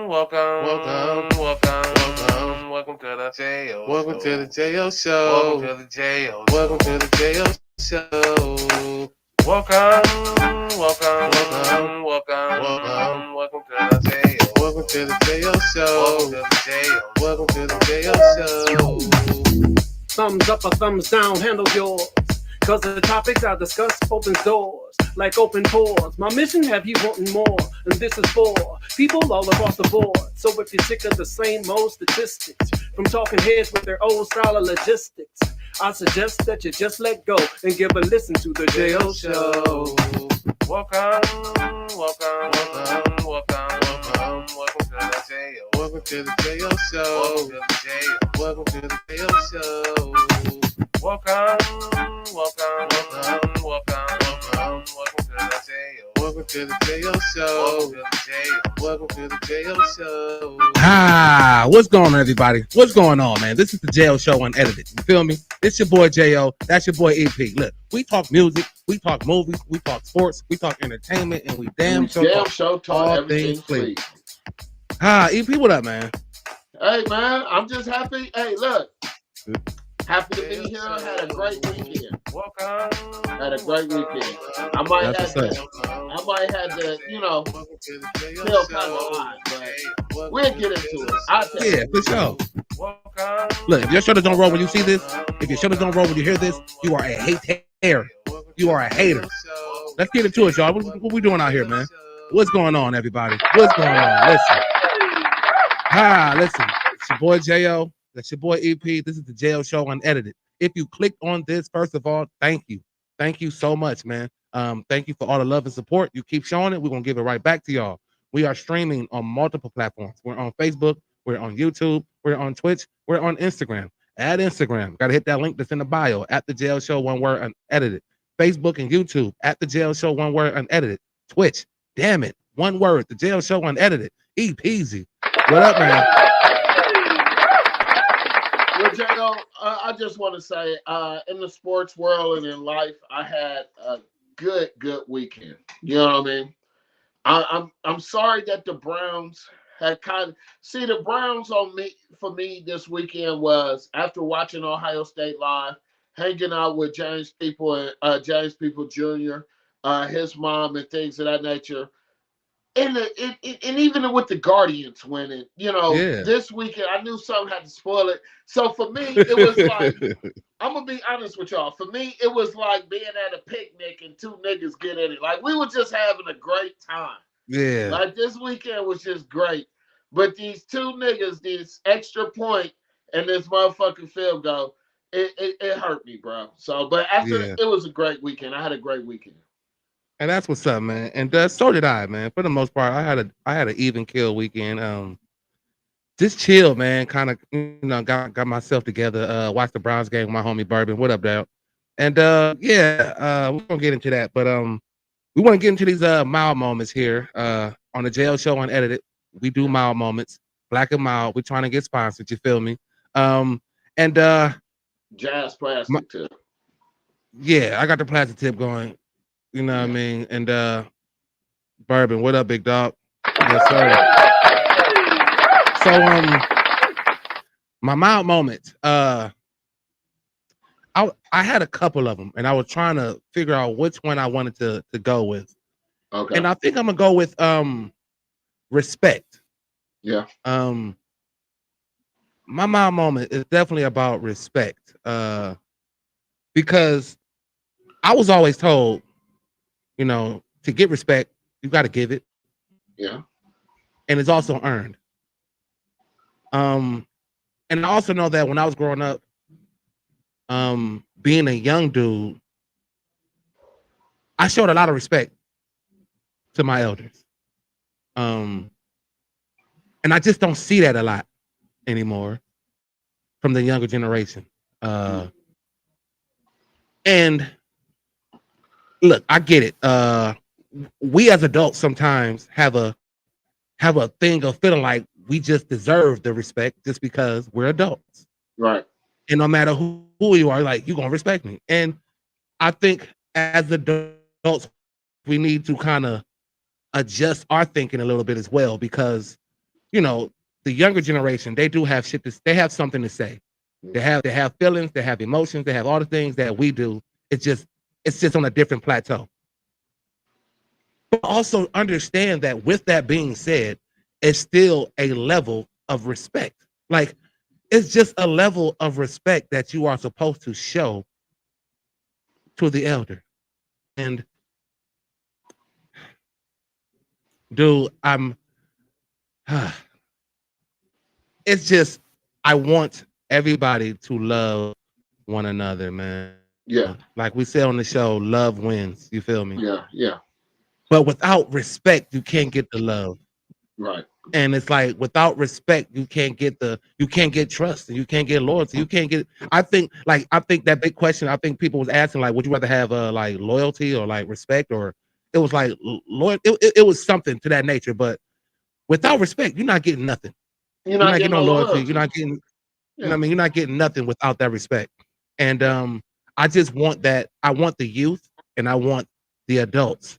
Welcome to the J.O. Welcome to the Show. J.O. Welcome Show. to the J.O. Welcome to the Show. J.O. Show. Welcome. Welcome. Welcome to the J.O. Welcome to the Show. J.O. Welcome Show. to the J.O. Welcome to the J.O. Show. Thumbs up or thumbs down, handle yours. Cause the topics I discuss opens doors, like open pores. My mission have you wanting more, and this is for people all across the board. So if you're sick of the same old statistics, from talking heads with their old style of logistics, I suggest that you just let go and give a listen to the J.O. Show. Welcome to the J.O. Welcome to the J.O. Show. Welcome to the J.O. Welcome to the J.O. Show. Welcome to the J.O. Welcome to the J.O. Show. Welcome to the J.O. Welcome to the J.O. Show. What's going on, everybody? What's going on, man? This is the J.O. Show Unedited. You feel me? It's your boy J.O. That's your boy EP. Look, we talk music, we talk movies, we talk sports, we talk entertainment, and we damn sure talk all everything things clean. clean. EP, what up, man? Hey man, I'm just happy. Hey, look, happy to be here. Had a great weekend. Had a great weekend. I might That's have what's to, feel kind of hot, but we'll get into it. I'll tell Yeah, you. for sure. Look, if your shoulders don't roll when you see this, if your shoulders don't roll when you hear this, you are a hater. You are a hater. Let's get into it, y'all. What we doing out here, man? What's going on, everybody? What's going on? Listen. Listen. It's your boy J.O. That's your boy EP. This is the J.O. Show Unedited. If you clicked on this, first of all, thank you. Thank you so much, man. Thank you for all the love and support. You keep showing it. We're going to give it right back to y'all. We are streaming on multiple platforms. We're on Facebook. We're on YouTube. We're on Twitch. We're on Instagram. At Instagram, got to hit that link that's in the bio. At the J.O. Show, one word, unedited. Facebook and YouTube, at the J.O. Show, one word, unedited. Twitch, damn it, one word, the J.O. Show, unedited. Easy. What up, man? Well, J.O., I just want to say, in the sports world and in life, I had a good weekend. You know what I mean? I'm sorry that the Browns had the Browns for me this weekend was after watching Ohio State live, hanging out with James People and James People Jr., his mom and things of that nature. And even with the Guardians winning, this weekend I knew something had to spoil it. So for me, it was like, I'm gonna be honest with y'all. For me, it was like being at a picnic and two niggas get in it. Like we were just having a great time. Yeah. Like this weekend was just great. But these two niggas, this extra point and this motherfucking field goal, it hurt me, bro. So, but it was a great weekend. I had a great weekend. And that's what's up, man. And so did I, man. For the most part, I had an even kill weekend. Just chill, man. Kind of, got myself together. Watched the Browns game with my homie Bourbon. What up, Dale? And we're gonna get into that. But we want to get into these mild moments here. On the J.O. Show Unedited. We do mild moments, black and mild. We're trying to get sponsored. You feel me? Jazz plastic tip. Yeah, I got the plastic tip going. You know what I mean? And Bourbon, what up, big dog? Yes, sir. So my mild moments. I had a couple of them, and I was trying to figure out which one I wanted to go with. Okay. And I think I'm gonna go with respect. Yeah. My mild moment is definitely about respect. Because I was always told, to get respect, you got to give it. Yeah. And it's also earned. And I also know that when I was growing up, being a young dude, I showed a lot of respect to my elders. And I just don't see that a lot anymore from the younger generation. And look, I get it. We as adults sometimes have a thing of feeling like we just deserve the respect just because we're adults. Right. And no matter who you are, like, you're gonna respect me. And I think as adults, we need to kind of adjust our thinking a little bit as well, because you know, the younger generation, they do have shit they have something to say. They have feelings, they have emotions, they have all the things that we do. It's just on a different plateau. But also understand that with that being said, it's still a level of respect. Like, it's just a level of respect that you are supposed to show to the elder. And dude, it's just, I want everybody to love one another, man. Yeah. Like we say on the show, love wins. You feel me? Yeah. Yeah. But without respect, you can't get the love. Right. And it's like, without respect, you can't get trust, and you can't get loyalty. You can't get, I think that big question, I think people was asking, like, would you rather have like loyalty or like respect? Or it was like loyal, it was something to that nature. But without respect, you're not getting nothing. You're not getting no no loyalty. loyalty. You're not getting, Yeah. you know what I mean? You're not getting nothing without that respect. And I just want that. I want the youth and I want the adults,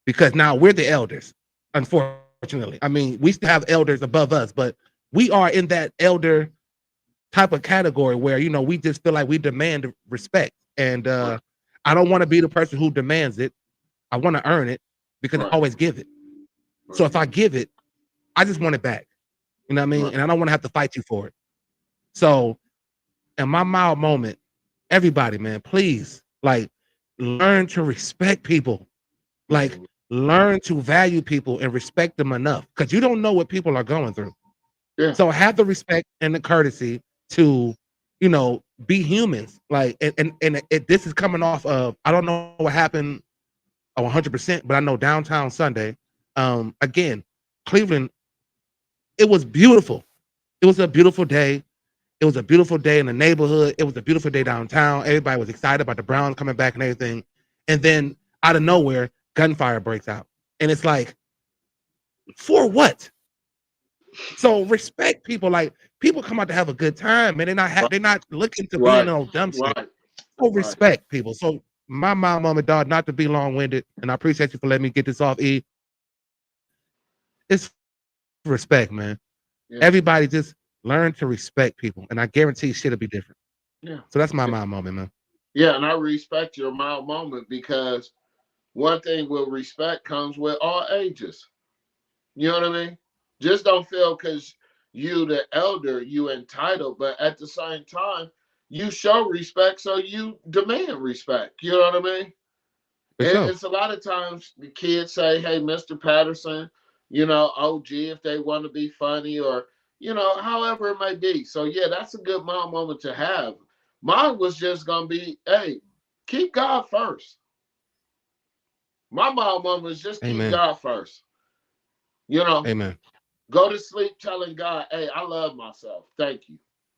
because now we're the elders, unfortunately. I mean, we still have elders above us, but we are in that elder type of category where, you know, we just feel like we demand respect. And I don't want to be the person who demands it. I want to earn it, because I always give it. So if I give it, I just want it back. You know what I mean? And I don't want to have to fight you for it. So in my mild moment, everybody, man, please, like, learn to respect people. Like, learn to value people and respect them enough, because you don't know what people are going through. Yeah. So have the respect and the courtesy to, you know, be humans. Like, and this is coming off of, I don't know what happened 100%, but I know downtown Sunday, again, Cleveland, it was beautiful. It was a beautiful day. It was a beautiful day in the neighborhood. It was a beautiful day downtown. Everybody was excited about the Browns coming back and everything. And then out of nowhere, gunfire breaks out. And it's like, for what? So respect people. Like, people come out to have a good time, and they're not looking to be in no dumb shit. So respect people. So my mom and dad, not to be long-winded, and I appreciate you for letting me get this off, E. It's respect, man. Yeah. Everybody just learn to respect people, and I guarantee shit'll be different. Yeah. So that's my mild moment, man. Yeah, and I respect your mild moment, because one thing with respect comes with all ages. You know what I mean? Just don't feel because you the elder, you entitled, but at the same time, you show respect, so you demand respect. You know what I mean? It's a lot of times the kids say, hey, Mr. Patterson, you know, OG, if they want to be funny, or, you know, however it may be. So, yeah, that's a good mild moment to have. Mine was just going to be, hey, keep God first. My mild moment was just keep God first. You know? Amen. Go to sleep telling God, hey, I love myself. Thank you.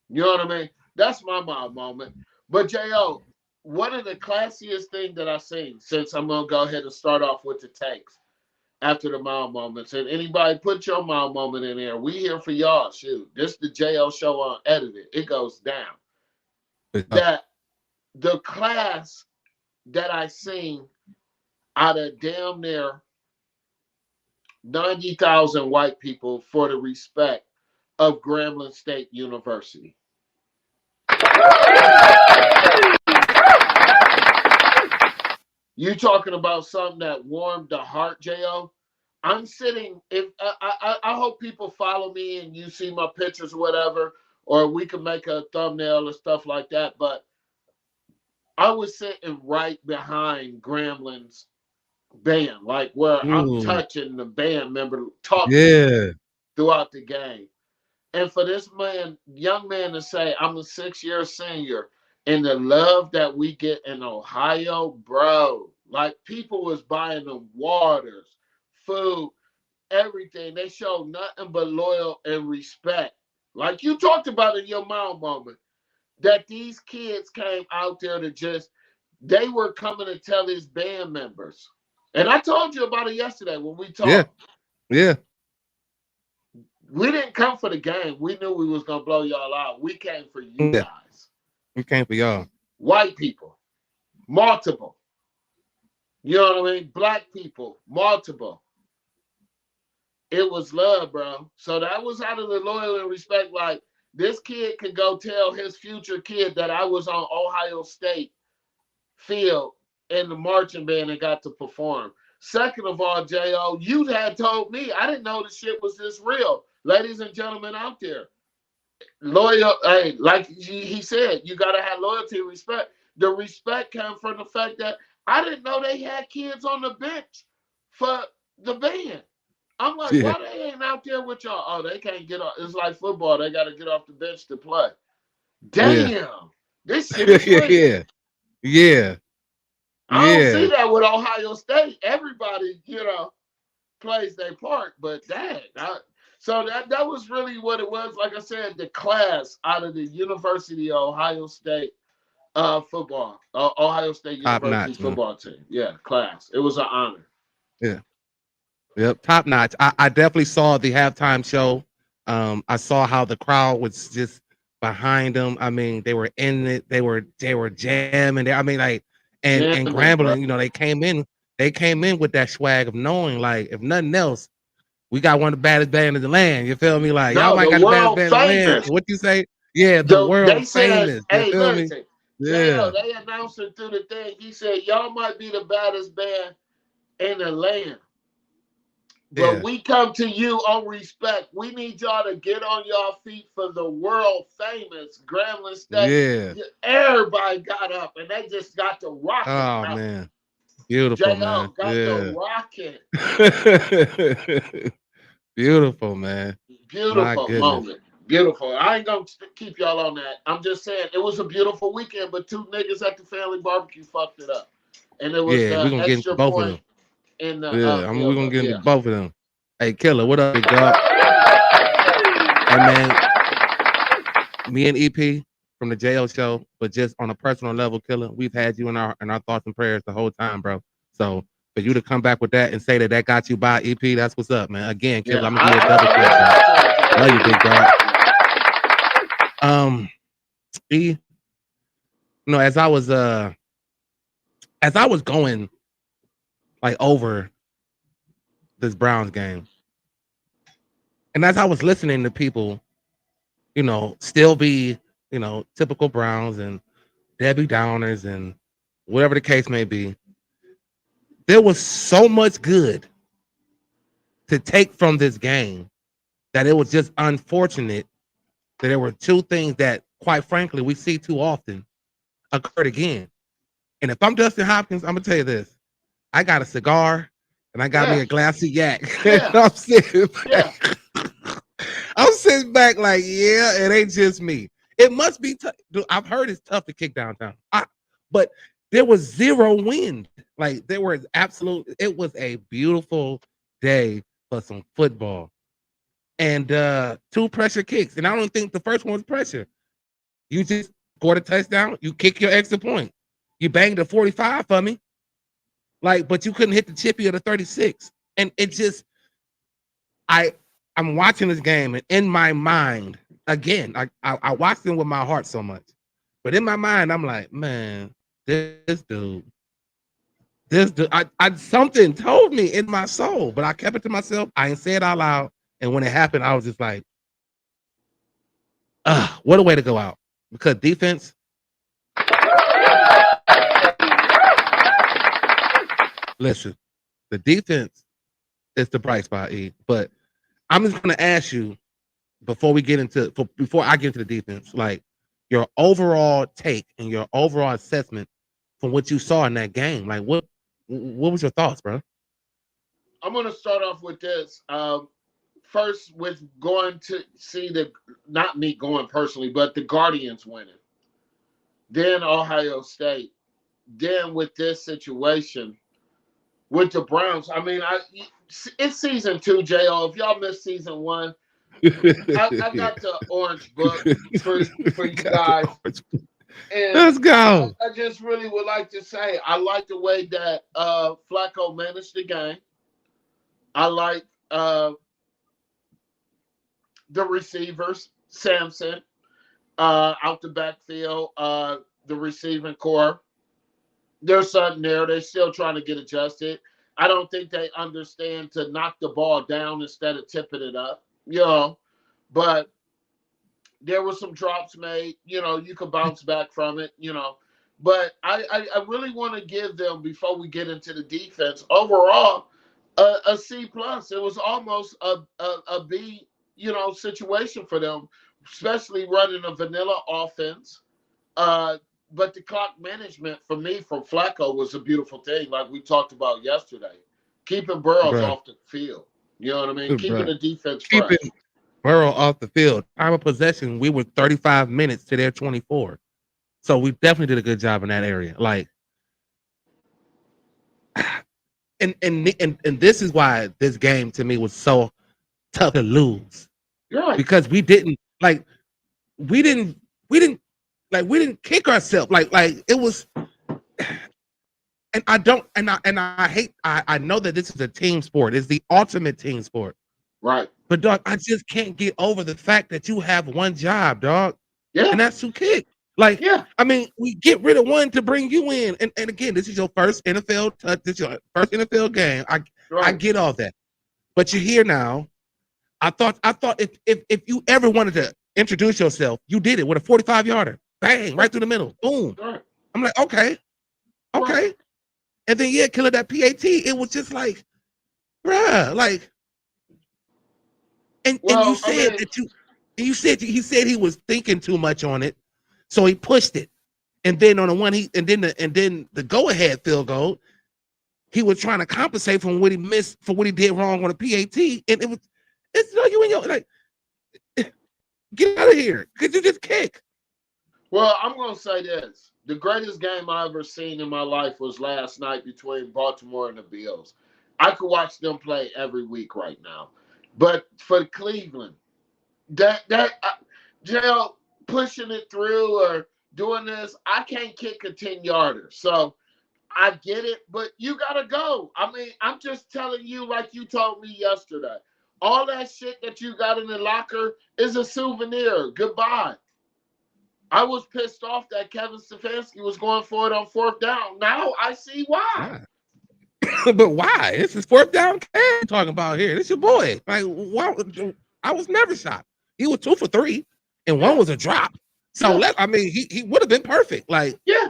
You know what I mean? That's my mild moment. But, J.O., one of the classiest things that I've seen, since I'm going to go ahead and start off with the takes after the mild moments, and anybody put your mild moment in there. We here for y'all. Shoot, this is the J.O. show on Edited. It goes down. That the class that I seen out of damn near 90,000 white people for the respect of Grambling State University. You talking about something that warmed the heart, J.O.? I'm sitting, if I hope people follow me and you see my pictures or whatever, or we can make a thumbnail or stuff like that, but I was sitting right behind Grambling's band, like where I'm touching the band member, talking throughout the game. And for this young man to say, I'm a 6-year senior, and the love that we get in Ohio, bro, like people was buying them waters, food, everything. They showed nothing but loyal and respect. Like you talked about in your mild moment, that these kids came out there to they were coming to tell his band members. And I told you about it yesterday when we talked. Yeah. We didn't come for the game. We knew we was going to blow y'all out. We came for you guys. We came for y'all. White people, multiple. You know what I mean? Black people, multiple. It was love, bro. So that was out of the loyal and respect. Like, this kid could go tell his future kid that I was on Ohio State field in the marching band and got to perform. Second of all, J.O., you had told me. I didn't know the shit was this real. Ladies and gentlemen out there, loyal, hey, like he said, you got to have loyalty and respect. The respect came from the fact that I didn't know they had kids on the bench for the band. I'm like, Yeah. why they ain't out there with y'all? Oh, they can't get off. It's like football. They got to get off the bench to play. Damn. This shit is real. Yeah. I don't see that with Ohio State. Everybody, plays their part, but dang. So that was really what it was. Like I said, the class out of the University of Ohio State football, Ohio State Top University notch, man. football team. Yeah, class. It was an honor. Yeah. Yep, top notch. I definitely saw the halftime show. I saw how the crowd was just behind them. I mean, they were in it. They were jamming. I mean, like, and Grambling, they came in with that swag of knowing, like, if nothing else, we got one of the baddest bands in the land. You feel me? Like, y'all might got the baddest band in the land. What you say? Yeah, the world famous. Hey, you feel listen, me? Yeah. they announced it through the thing. He said, y'all might be the baddest band in the land. But we come to you on respect. We need y'all to get on y'all feet for the world famous Grambling State. Yeah. Everybody got up and they just got to rocking. Oh, man. Beautiful, man. Got to rocking. Beautiful, man. Beautiful moment. Beautiful. I ain't going to keep y'all on that. I'm just saying it was a beautiful weekend, but two niggas at the family barbecue fucked it up. And it was we're going to get into both of them. In the, we're going to get into both of them. Hey, Killer, what up, big dog? Hey, man, me and EP from the JO show, but just on a personal level, Killer, we've had you in our thoughts and prayers the whole time, bro. So for you to come back with that and say that got you by EP, that's what's up, man. Again, Killer, I'm going to give you a double clip. Love you, big dog. E, as I was going like over this Browns game, and as I was listening to people, still be, typical Browns and Debbie Downers and whatever the case may be, there was so much good to take from this game that it was just unfortunate that there were two things that, quite frankly, we see too often occurred again. And if I'm Dustin Hopkins, I'm gonna tell you this: I got a cigar and I got me a glass of yak. I'm sitting back. I'm sitting back like, it ain't just me. It must be tough. I've heard it's tough to kick downtown. But there was zero wind. Like, it was a beautiful day for some football. And two pressure kicks. And I don't think the first one was pressure. You just scored a touchdown. You kick your extra point. You banged a 45 for me. Like, but you couldn't hit the chippy of the 36. And it just, I'm watching this game, and in my mind, again, I watched it with my heart so much. But in my mind, I'm like, man, this dude, something told me in my soul, but I kept it to myself. I didn't say it out loud. And when it happened, I was just like, what a way to go out. Because defense, listen, the defense is the bright spot, E. But I'm just going to ask you before I get into the defense, like, your overall take and your overall assessment from what you saw in that game. Like, what was your thoughts, bro? I'm going to start off with this. First, with going to see not me going personally, but the Guardians winning. Then Ohio State. Then with this situation with the Browns. I mean, it's season 2, J.O. If y'all missed season 1, I got the orange book for you guys. And let's go. I just really would like to say I like the way that Flacco managed the game. I like the receivers, Samson, out the backfield, the receiving core. There's something there. They're still trying to get adjusted. I don't think they understand to knock the ball down instead of tipping it up, you know. But there were some drops made, you know, you could bounce back from it, you know. But I really want to give them, before we get into the defense, overall, a C plus. It was almost a B, you know, situation for them, especially running a vanilla offense. But the clock management for me from Flacco was a beautiful thing, like we talked about yesterday. Keeping Burrows Bruh. off the field. You know what I mean? Keeping Bruh. the defense fresh. Keeping Burrow off the field. Time of possession, we were 35 minutes to their 24. So we definitely did a good job in that area. Like, and this is why this game to me was so tough to lose. Right. Because we didn't kick ourselves. Like it was. And I know that this is a team sport. It's the ultimate team sport. Right. But dog, I just can't get over the fact that you have one job, dog. Yeah. And that's to kick. Like, yeah. I mean, we get rid of one to bring you in. And again, this is your first NFL touch, this is your first NFL game. I get all that. But you're here now. I thought if you ever wanted to introduce yourself, you did it with a 45-yarder. Bang, right through the middle. Boom. Right. I'm like, okay. Right. And then killing that PAT. It was just like, bruh, like, and you said he said he was thinking too much on it, so he pushed it. And then on the one and then the go-ahead field goal, he was trying to compensate from what he missed for what he did wrong on the PAT. And it's like you and your like, get out of here. Could you just kick? Well, I'm gonna say this. The greatest game I ever seen in my life was last night between Baltimore and the Bills. I could watch them play every week right now. But for Cleveland, JL pushing it through or doing this, I can't kick a 10-yarder. So I get it, but you got to go. I mean, I'm just telling you like you told me yesterday. All that shit that you got in the locker is a souvenir. Goodbye. I was pissed off that Kevin Stefanski was going for it on 4th down. Now I see why. But why? This is 4th down. Talking about here. This your boy. Like, why? I was never shocked. He was 2 for 3, and one was a drop. So he would have been perfect. Like, yeah.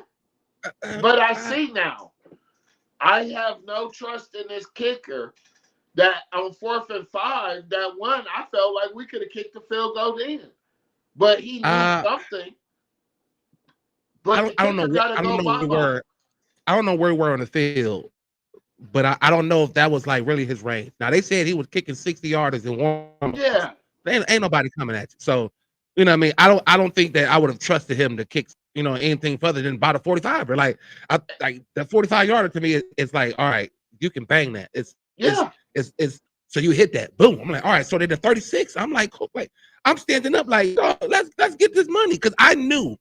But I see now. I have no trust in this kicker. That on 4th and 5, that one I felt like we could have kicked the field goal in, but he knew something. But I don't know where we were on the field, but I don't know if that was like really his range. Now they said he was kicking 60-yarders in one. Yeah, ain't nobody coming at you. So you know what I mean. I don't think that I would have trusted him to kick anything further than about a 45. Or like that 45-yarder to me is like, all right, you can bang that. It's so you hit that, boom. I'm like, all right. So they're the 36. I'm like, cool. Like I'm standing up, like, oh, let's get this money because I knew.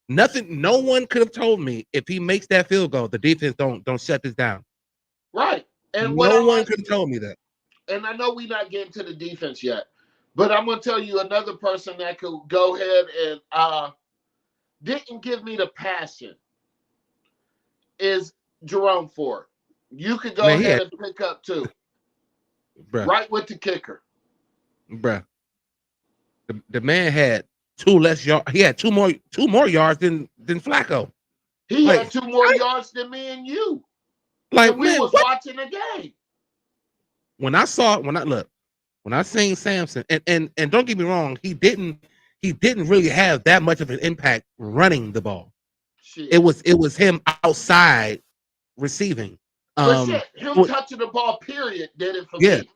No one could have told me if he makes that field goal, the defense don't shut this down. Right. And no one could have told me that. And I know we're not getting to the defense yet, but I'm gonna tell you another person that could go ahead and didn't give me the passion is Jerome Ford. You could go ahead and pick up too. Bruh. Right with the kicker. Bruh. The man had 2 less yards. He had two more yards than Flacco. He had 2 more yards than me and you. Like and we was watching the game. When I seen Samson, and don't get me wrong, he didn't really have that much of an impact running the ball. Shit. It was him outside receiving. Him touching the ball, period, did it for me.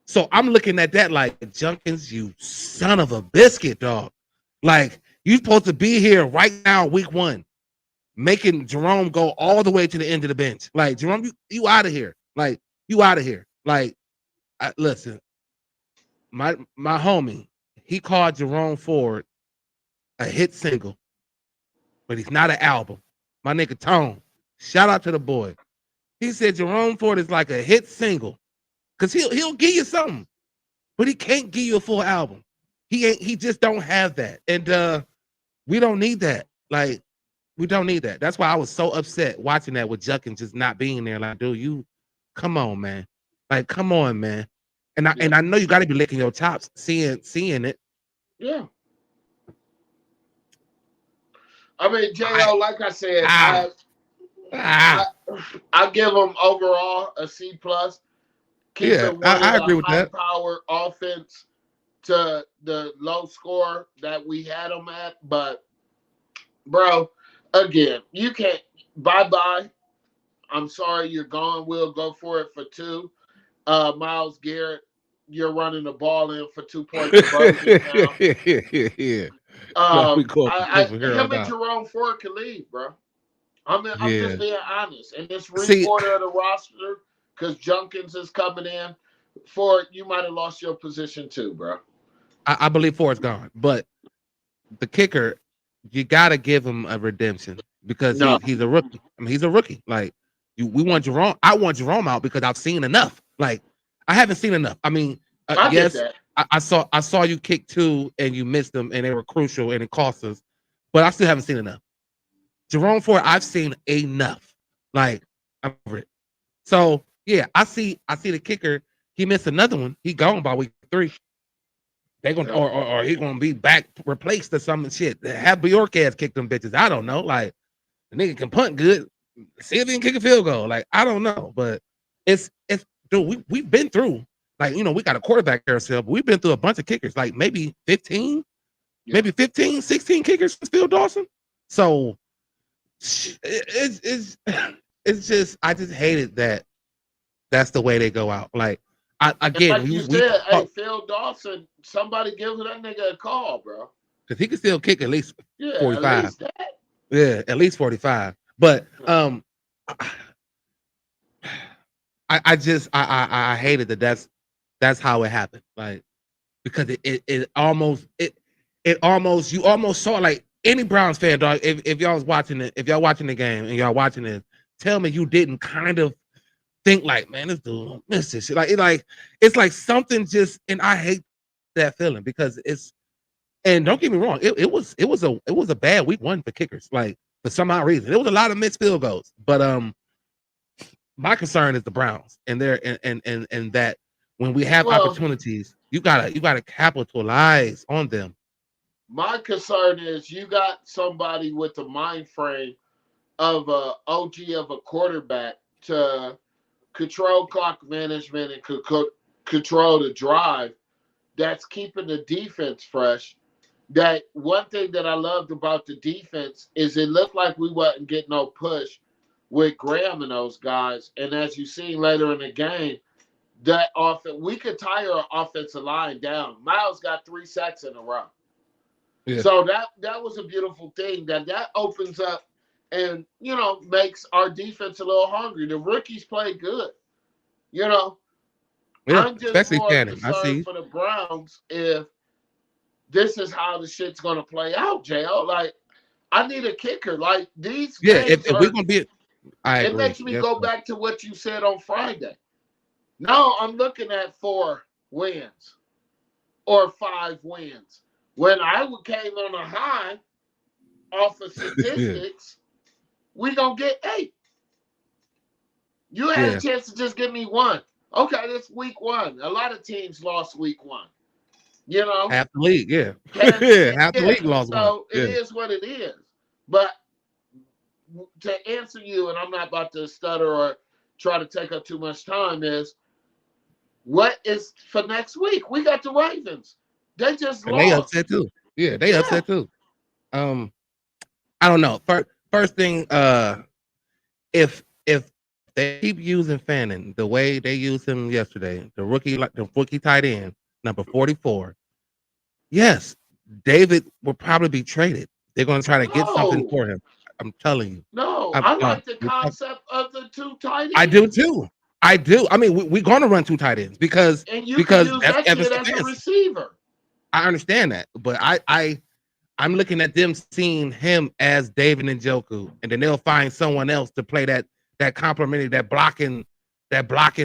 So I'm looking at that like, Junkins, you son of a biscuit, dog. Like, you're supposed to be here right now, week 1, making Jerome go all the way to the end of the bench. Like, Jerome, you out of here. Like, you out of here. Like, listen, my homie, he called Jerome Ford a hit single, but he's not an album. My nigga Tone, shout out to the boy. He said Jerome Ford is like a hit single because he'll give you something, but he can't give you a full album. He just don't have that. And we don't need that. Like, we don't need that. That's why I was so upset watching that with Junkins just not being there. Like, dude, come on, man. Like, come on, man. And Yeah. I know you got to be licking your chops, seeing it. Yeah. I mean, I- Jo, like I said, ah, ah. I give them overall a C plus. Yeah, Keeping one of I the agree with high that. power offense to the low score that we had them at. But, bro, again, you can't. Bye. I'm sorry, you're gone. We'll go for it for 2. Myles Garrett, you're running the ball in for 2-point conversions now. Yeah. No, we go from here Him on and out. Jerome Ford can leave, bro. I'm Yeah. just being honest. And this See, reorder of the roster, because Junkins is coming in, Ford, you might have lost your position too, bro. I believe Ford's gone, but the kicker, you gotta give him a redemption because No. he's a rookie. I mean, he's a rookie. Like we want Jerome. I want Jerome out because I've seen enough. Like I haven't seen enough. I mean, I get yes, that. I saw you kick 2 and you missed them and they were crucial and it cost us, but I still haven't seen enough. Jerome Ford, I've seen enough. Like I'm over it. So yeah, I see the kicker. He missed another one. He gone by week 3. They gonna or he gonna be back replaced or some shit. Have Bjork ass kick them bitches. I don't know. Like the nigga can punt good. See if he can kick a field goal. Like I don't know, but it's dude. We've been through. Like we got a quarterback carousel, but we've been through a bunch of kickers. Like maybe 15, maybe 15, 16 kickers since Phil Dawson. So it's just I just hated that. That's the way they go out. Like again, like you said, hey, Phil Dawson, somebody give that nigga a call, bro. Because he can still kick at least 45. At least that. Yeah, at least 45. But I hated that. That's how it happened. Like because it almost you almost saw like any Browns fan, dog. If y'all was watching it, if y'all watching the game and y'all watching it, tell me you didn't kind of think like, man, this dude miss this shit. It's like something just, and I hate that feeling because it's. And don't get me wrong, it was a bad week 1 for kickers. Like for some odd reason, there was a lot of missed field goals. But my concern is the Browns and their and that when we have opportunities, you gotta capitalize on them. My concern is you got somebody with the mind frame of a OG of a quarterback to control clock management and control the drive. That's keeping the defense fresh. That one thing that I loved about the defense is it looked like we wasn't getting no push with Graham and those guys. And as you see later in the game, that we could tire our offensive line down. Miles got 3 sacks in a row. Yeah. So that was a beautiful thing that opens up and makes our defense a little hungry. The rookies play good. Yeah, I'm just especially more Cannon. concerned for the Browns if this is how the shit's gonna play out, JL. Like, I need a kicker. Like these games if we're gonna be it makes me go back to what you said on Friday. Now I'm looking at 4 wins or 5 wins. When I came on a high off of statistics, we gonna get 8. You had a chance to just give me 1. Okay, that's week 1. A lot of teams lost week 1. Half the league, half the league lost 1. So it is what it is. But to answer you, and I'm not about to stutter or try to take up too much time, is what is for next week? We got the Ravens. They just lost. They upset too. Yeah, they upset too. I don't know. First thing, if they keep using Fannin the way they used him yesterday, the rookie tight end, number 44, yes, David will probably be traded. They're going to try to get something for him. I'm telling you. No, I like the concept of the 2 tight ends. I do too. I do. I mean, we're going to run 2 tight ends because can use that kid as a receiver. I understand that, but I'm looking at them seeing him as David Njoku, and then they'll find someone else to play that complementary, that blocking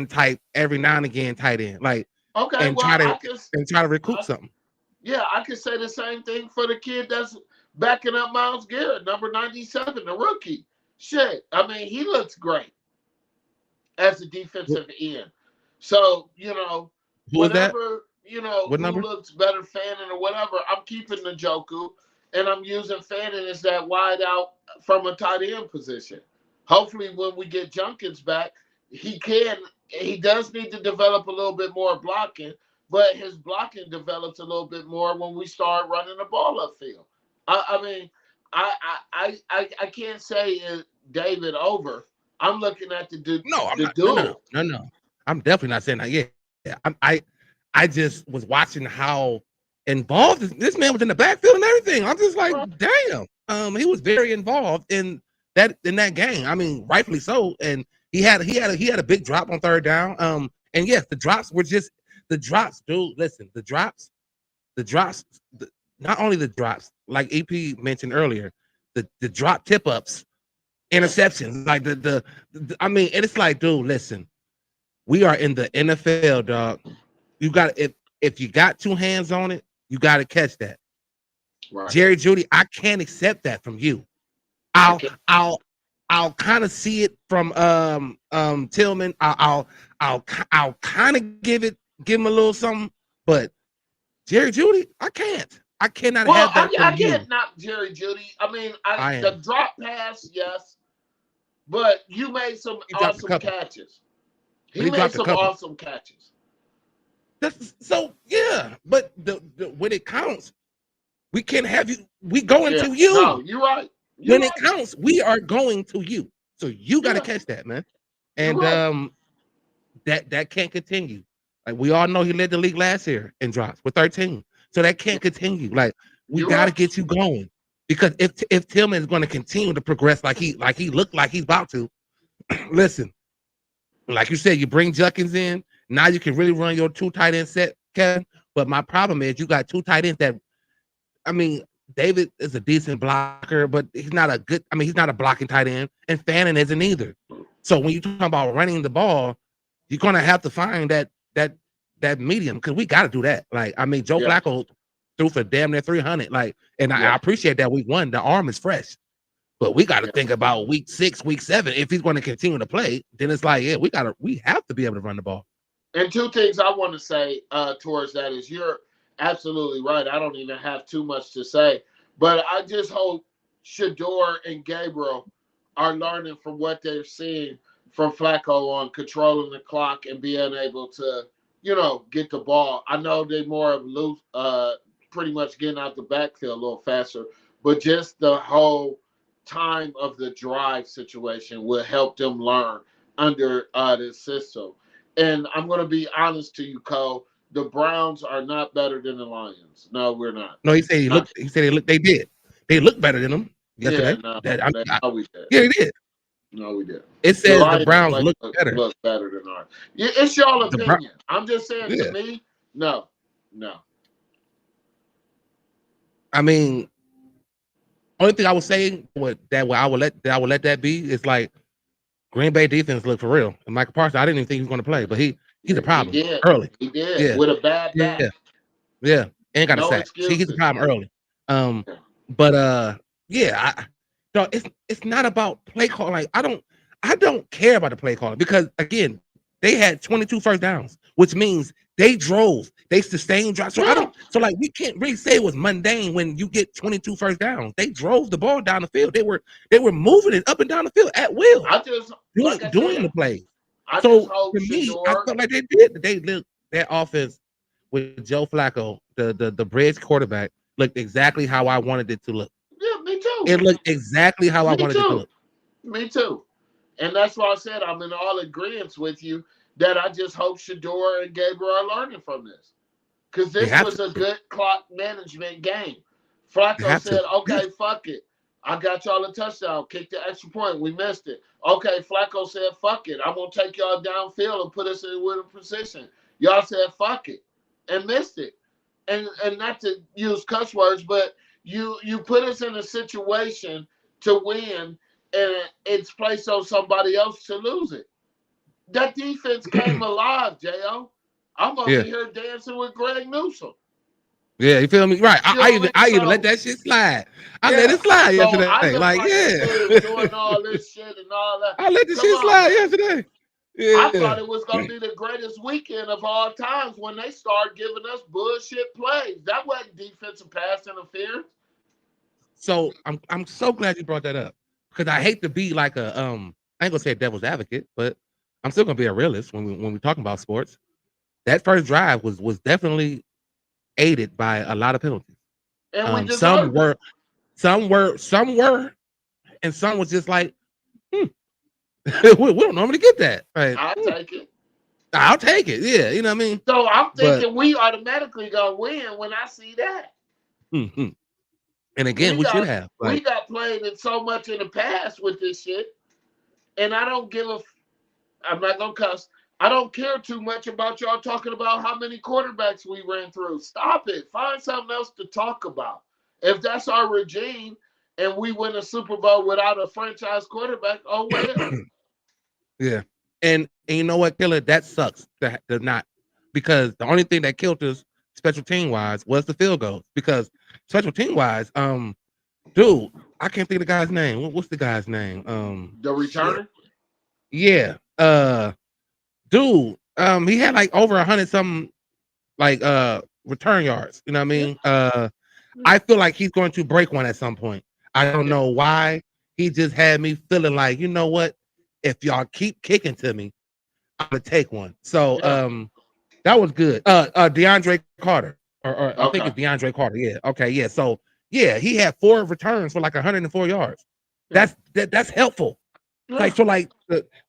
type every now and again tight end, like try to recruit something. Yeah, I could say the same thing for the kid that's backing up Myles Garrett, number 97, the rookie. Shit, I mean, he looks great. as a defensive end. So, you know, Who was that? whatever, you know, What who number? looks better, Fannin or whatever, I'm keeping Njoku, and I'm using Fannin as that wide out from a tight end position. Hopefully, when we get Junkins back, he does need to develop a little bit more blocking, but his blocking develops a little bit more when we start running the ball upfield. I mean, I can't say David over. I'm looking at the No, I'm the not. duel. No. I'm definitely not saying that. Yeah. I just was watching how involved this man was in the backfield and everything. I'm just like, damn. He was very involved in that game. I mean, rightfully so. And he had a big drop on third down. And yes, the drops were just the drops, dude. Listen, the drops, not only the drops, like EP mentioned earlier, the drop tip ups, interceptions, like the I mean, and it's like, dude, listen, we are in the NFL, dog. You got if you got two hands on it, you got to catch that. Right. Jerry Jeudy, I can't accept that from you. I'll kind of see it from Tillman. I'll kind of give him a little something, but Jerry Jeudy, I cannot have that. I can't knock Jerry Jeudy. I mean, the drop pass, yes, but you made some awesome catches. He made some awesome catches. So yeah, but when it counts, we can't have you. We going to you. No, you're right. When it counts, we are going to you. So you got to catch that, man. And that can't continue. Like we all know, he led the league last year in drops with 13. So that can't continue. Like we got to get you going, because if Tillman is going to continue to progress like he looked like he's about to, listen, like you said, you bring Junkins in. Now you can really run your two tight end set, Kevin. But my problem is you got two tight ends that, I mean, David is a decent blocker, but he's not a blocking tight end, and Fannin isn't either. So when you talk about running the ball, you're gonna have to find that medium, because we got to do that. Like, I mean, Joe Flacco threw for damn near 300. Like, and I appreciate that week one, the arm is fresh, but we got to think about week 6, week 7. If he's going to continue to play, then it's like, yeah, we have to be able to run the ball. And two things I want to say towards that is you're absolutely right. I don't even have too much to say, but I just hope Shador and Gabriel are learning from what they're seeing from Flacco on controlling the clock and being able to, you know, get the ball. I know they're more of loose, pretty much getting out the backfield a little faster, but just the whole time of the drive situation will help them learn under this system. And I'm going to be honest to you, Cole. The Browns are not better than the Lions. No, we're not. No, he said they did. They looked better than them yesterday. No, we did. Yeah, they did. No, we did. It says the Browns look better. Look better than ours. Yeah, it's your opinion. I'm just saying, to me, no. I mean, only thing I would say I would let that be is like Green Bay defense looked for real. And Michael Parsons, I didn't even think he was going to play, but he's a problem early. He did with a bad back. Yeah. Ain't got a sack. See, he's a problem early. But it's not about play calling. Like I don't care about the play calling, because again, they had 22 first downs, which means they sustained drives. So like we can't really say it was mundane when you get 22 first downs. They drove the ball down the field. They were moving it up and down the field at will. Doing the plays. So to me, I felt like they did. They looked, their offense with Joe Flacco, the bridge quarterback, looked exactly how I wanted it to look. Yeah, me too. It looked exactly how I wanted it to look. Me too. And that's why I said I'm in all agreement with you that I just hope Shador and Gabriel are learning from this. Because this was a good clock management game. Flacco said, okay, fuck it. I got y'all a touchdown. Kick the extra point. We missed it. Okay, Flacco said, fuck it. I'm going to take y'all downfield and put us in a winning position. Y'all said, fuck it. And missed it. And not to use cuss words, but you put us in a situation to win, and it's placed on somebody else to lose it. That defense came alive, J.O. I'm over here dancing with Greg Newsom. Yeah, you feel me? Right. I even let that shit slide. I let it slide yesterday. Doing all this shit and all that. I let the shit slide yesterday. I thought it was going to be the greatest weekend of all times when they started giving us bullshit plays. That wasn't defensive pass interference. So I'm so glad you brought that up because I hate to be like a I ain't gonna say a devil's advocate, but I'm still gonna be a realist when we talking about sports. That first drive was definitely aided by a lot of penalties. And we Some deserved it. some were, and some was just like, we don't normally get that. Right? I'll take it. I'll take it. Yeah, you know what I mean. So I'm thinking we automatically gonna win when I see that. Mm-hmm. And again, we should have. We Like, got played in so much in the past with this shit, and I don't give a. I'm not gonna cuss. I don't care too much about y'all talking about how many quarterbacks we ran through. Stop it. Find something else to talk about. If that's our regime and we win a Super Bowl without a franchise quarterback, oh well. yeah. And you know what, Killer? That sucks to not, because the only thing that killed us special team wise was the field goals. Because special team wise, dude, I can't think of the guy's name. What's the guy's name? The returner? Yeah. Dude, he had like over 100 something like return yards. You know what I mean? I feel like he's going to break one at some point. I don't know why. He just had me feeling like, you know what? If y'all keep kicking to me, I'm gonna take one. So that was good. DeAndre Carter, or I think it's DeAndre Carter. Yeah. Okay. Yeah. So yeah, he had 4 returns for like 104 yards. That's helpful. Like so, like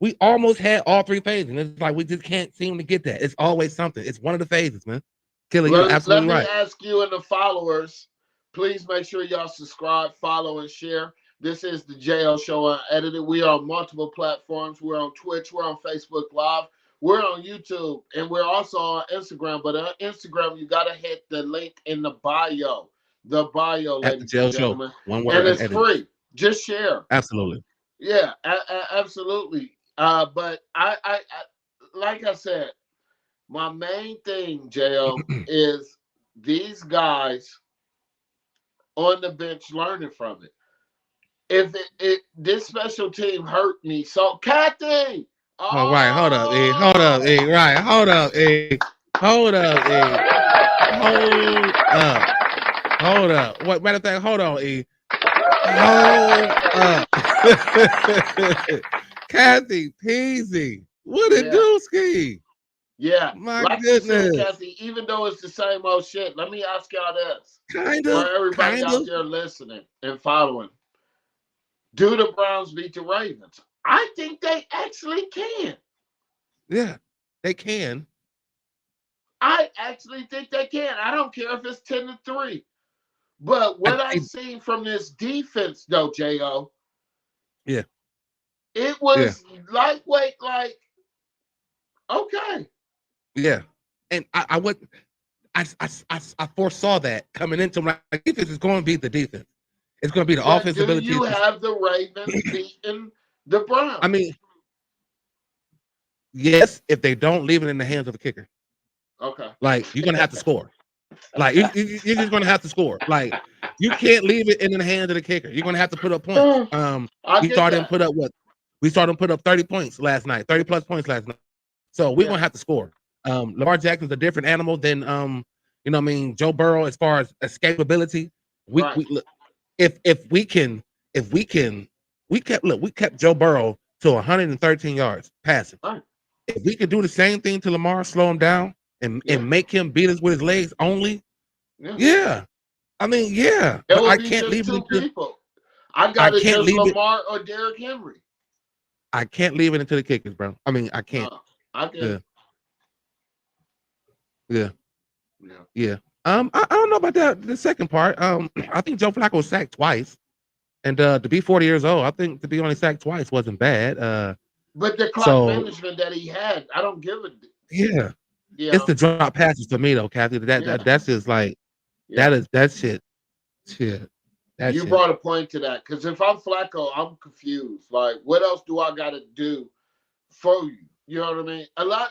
we almost had all 3 phases, and it's like we just can't seem to get that. It's always something. It's one of the phases, man. Killer, you're absolutely right. Let me ask you and the followers, please make sure y'all subscribe, follow, and share. This is the JL Show Unedited. We are on multiple platforms. We're on Twitch. We're on Facebook Live. We're on YouTube. And we're also on Instagram. But on Instagram, you got to hit the link in the bio. The bio, ladies and gentlemen. One word. And it's free. Just share. Absolutely. Yeah, absolutely. But I like I said, my main thing, JL, is these guys on the bench learning from it. If this special team hurt me, so Kathy. Oh, right, hold up, right, hold up, hold up. What matter of fact, hold on, hold up. Kathy Peasy, what a dooski. Yeah, my like goodness, said, Kathy. Even though it's the same old shit, let me ask y'all this: kind of, for everybody out there listening and following. Do the Browns beat the Ravens? I think they actually can. Yeah, they can. I actually think they can. I don't care if it's 10-3. But what I've seen from this defense, though, J.O., it was lightweight, like, okay. Yeah. And I foresaw that coming into my defense is going to be the defense. It's going to be the offensive ability. Do you have the Ravens beating the Browns? I mean, yes, if they don't leave it in the hands of the kicker. Okay. Like, you're going to have to score. Like, you're just going to have to score. Like, you can't leave it in the hands of the kicker. You're going to have to put up points. We started to put up what? We started to put up 30 points last night, 30 plus points last night. So we're going to have to score. Lamar Jackson's a different animal than, you know what I mean, Joe Burrow as far as escapability. We look, if we kept Joe Burrow to 113 yards passing. Right. If we could do the same thing to Lamar, slow him down and make him beat us with his legs only. Yeah. I mean, yeah. But I can't leave it to people. I got to just Lamar or Derrick Henry. I can't leave it into the kickers, bro. I mean, I can't. I can. Yeah. I don't know about that. The second part. I think Joe Flacco was sacked twice, and to be 40 years old, I think to be only sacked twice wasn't bad. But the clock management that he had, I don't give a. Yeah. It's the drop passes for me though, Kathy. That's just like that shit. Shit. You brought a point to that, because if I'm Flacco, I'm confused. Like, what else do I got to do for you? You know what I mean? A lot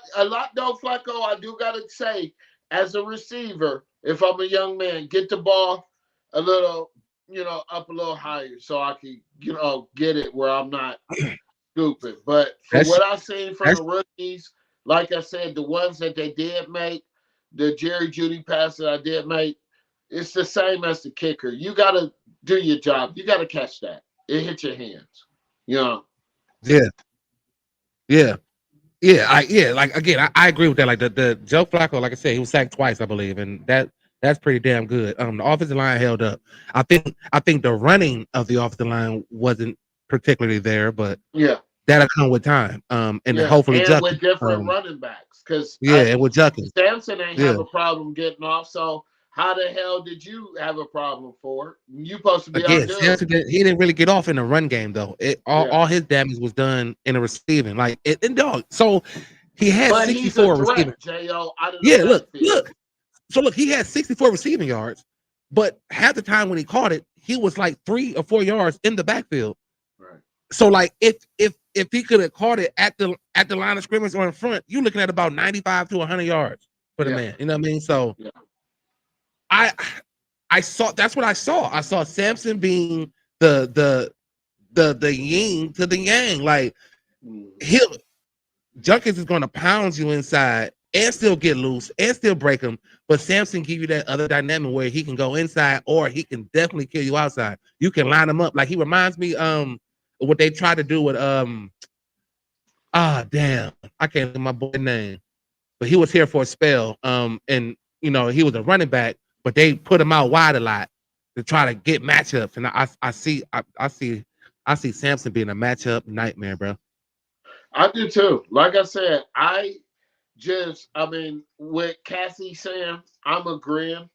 though, Flacco. I do got to say, as a receiver, if I'm a young man, get the ball a little, up a little higher, so I can, get it where I'm not stupid. But from That's what I've seen from that's the rookies, like I said, the ones that they did make, the Jerry Judy pass that I did make, it's the same as the kicker. You got to do your job. You got to catch that. It hit your hands. You know. yeah, yeah. Yeah, like again, I agree with that. Like the Joe Flacco, like I said, he was sacked twice, I believe, and that's pretty damn good. The offensive line held up. I think the running of the offensive line wasn't particularly there, but Yeah. that'll come with time. And Yeah, hopefully and with Juckins. different running backs, because Yeah, and with Juckins. Samson ain't Yeah. have a problem getting off. So how the hell did you have a problem for it? You supposed to be our Again, dude. Samson he didn't really get off in the run game though. Yeah. All his damage was done in the receiving. Like and dog. So he had But he's a 64 receiving. threat, Jo. Out of the Yeah, look. backfield. So look, he had 64 receiving yards, but half the time when he caught it, he was like 3 or 4 yards in the backfield. Right. So like if he could have caught it at the line of scrimmage or in front, you're looking at about 95 to 100 yards for the man. You know what I mean? So Yeah. I saw that's what I saw. I saw Samson being the yin to the yang. Like Junkins is going to pound you inside and still get loose and still break him, but Samson give you that other dynamic where he can go inside or he can definitely kill you outside. You can line him up. Like he reminds me of what they tried to do with damn, I can't remember my boy's name, but he was here for a spell. And you know, he was a running back, but they put him out wide a lot to try to get matchups. And I see Samson being a matchup nightmare, bro. I do too. Like I said, with Cassie saying, I'm agreeing.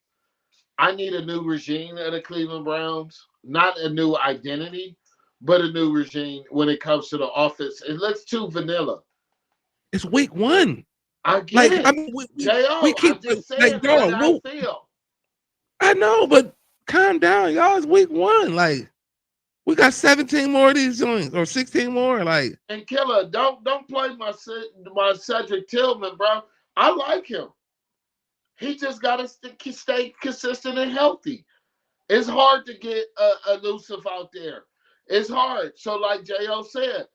I need a new regime at the Cleveland Browns, not a new identity, but a new regime when it comes to the offense. It looks too vanilla. It's week 1. I get it. I mean, we keep I'm just saying like, what dog, I feel. I know, but calm down, y'all. It's week 1. Like, we got 17 more of these joints or 16 more. Like, and Killer, don't play my Cedric Tillman, bro. I like him. He just got to stay consistent and healthy. It's hard to get elusive out there. It's hard. So, like Jo said,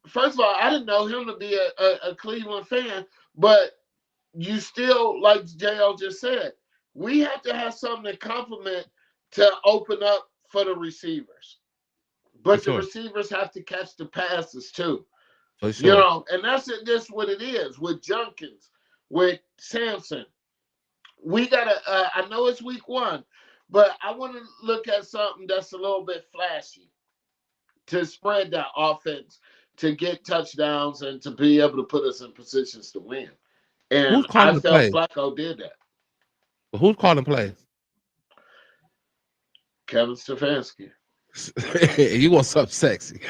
first of all, I didn't know him to be a Cleveland fan, but you still, like Jo just said, we have to have something to complement to open up for the receivers. But the receivers have to catch the passes too. For sure. You know, and that's what it is with Junkins, with Samson. We gotta. I know it's week 1, but I want to look at something that's a little bit flashy to spread that offense, to get touchdowns, and to be able to put us in positions to win. And I felt Flacco did that. But who's calling plays? Kevin Stefanski. You want something sexy?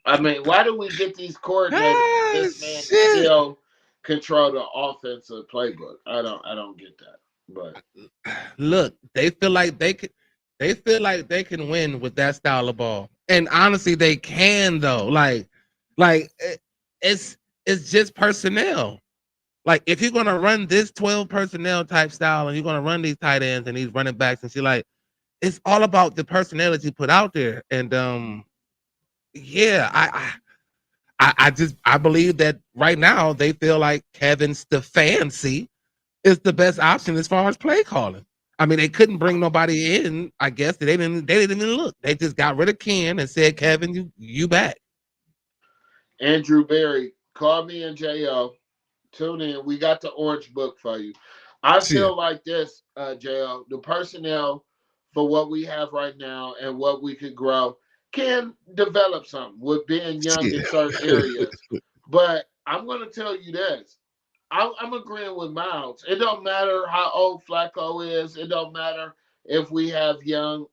I mean, why do we get these coordinators? This man still control the offensive playbook. I don't get that. But look, they feel like they can win with that style of ball, and honestly, they can though. Like it's just personnel. Like if you're gonna run this 12 personnel type style, and you're gonna run these tight ends and these running backs, and like. It's all about the personnel that you put out there, and I believe that right now they feel like Kevin Stefanski is the best option as far as play calling. I mean, they couldn't bring nobody in. I guess they didn't even look. They just got rid of Ken and said, Kevin, you back. Andrew Berry, call me and Jo. Tune in. We got the orange book for you. I feel like this, Jo. The personnel for what we have right now and what we could grow can develop something with being young in certain areas. But I'm going to tell you this. I'm agreeing with Miles. It don't matter how old Flacco is. It don't matter if we have young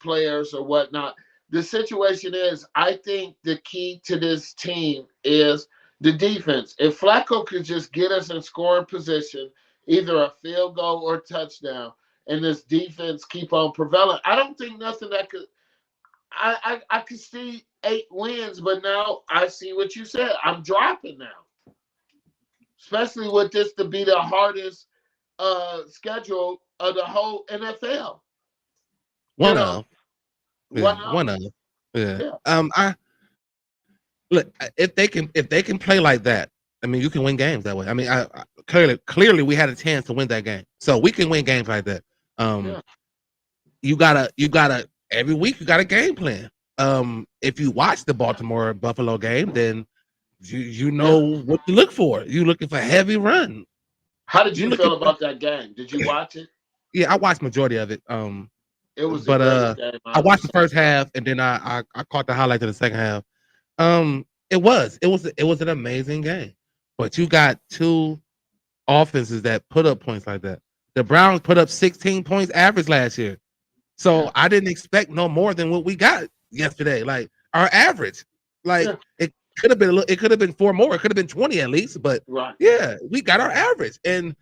players or whatnot. The situation is, I think the key to this team is the defense. If Flacco could just get us in scoring position, either a field goal or touchdown, and this defense keep on prevailing, I don't think nothing that could. I could see 8 wins, but now I see what you said. I'm dropping now, especially with this to be the hardest schedule of the whole NFL. One of. Yeah. Yeah. I look if they can play like that. I mean, you can win games that way. I mean, I clearly we had a chance to win that game, so we can win games like that. Yeah. You gotta every week you got a game plan. If you watch the Baltimore Buffalo game, then you know what to look for. You looking for heavy run. How did You you looking feel for about that game? Did you watch it? yeah. I watched majority of it. It was the But greatest game I I ever watched the seen. first half and then I caught the highlights of the second half. It was an amazing game. But you got two offenses that put up points like that. The Browns put up 16 points average last year. So I didn't expect no more than what we got yesterday. Like our average. Like it could have been it could have been 4 more. It could have been 20 at least, but Right. yeah, we got our average. And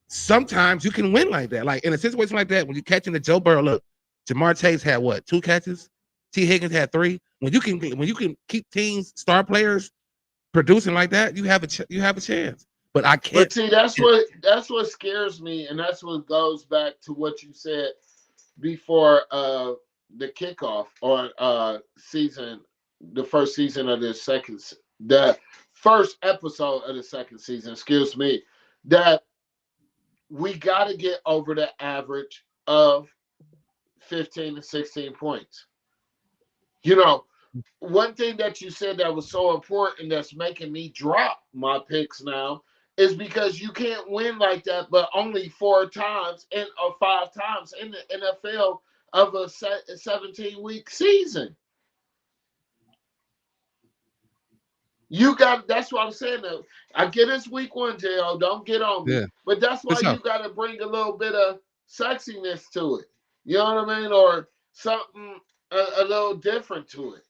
sometimes you can win like that. Like in a situation like that, when you're catching the Joe Burrow, look, Jamar Chase had what, 2 catches? T. Higgins had 3. When you can keep teams, star players producing like that, you have a chance. But I can't. But see, that's what scares me, and that's what goes back to what you said before the kickoff or season, the first season of the first episode of the second season. Excuse me, that we got to get over the average of 15 to 16 points. You know, one thing that you said that was so important that's making me drop my picks now is because you can't win like that, but only 4 times or 5 times in the NFL of a 17-week season. You got, that's what I'm saying. Though. I get it's week 1, JO. Don't get on me. Yeah. But that's why you got to bring a little bit of sexiness to it. You know what I mean? Or something a little different to it.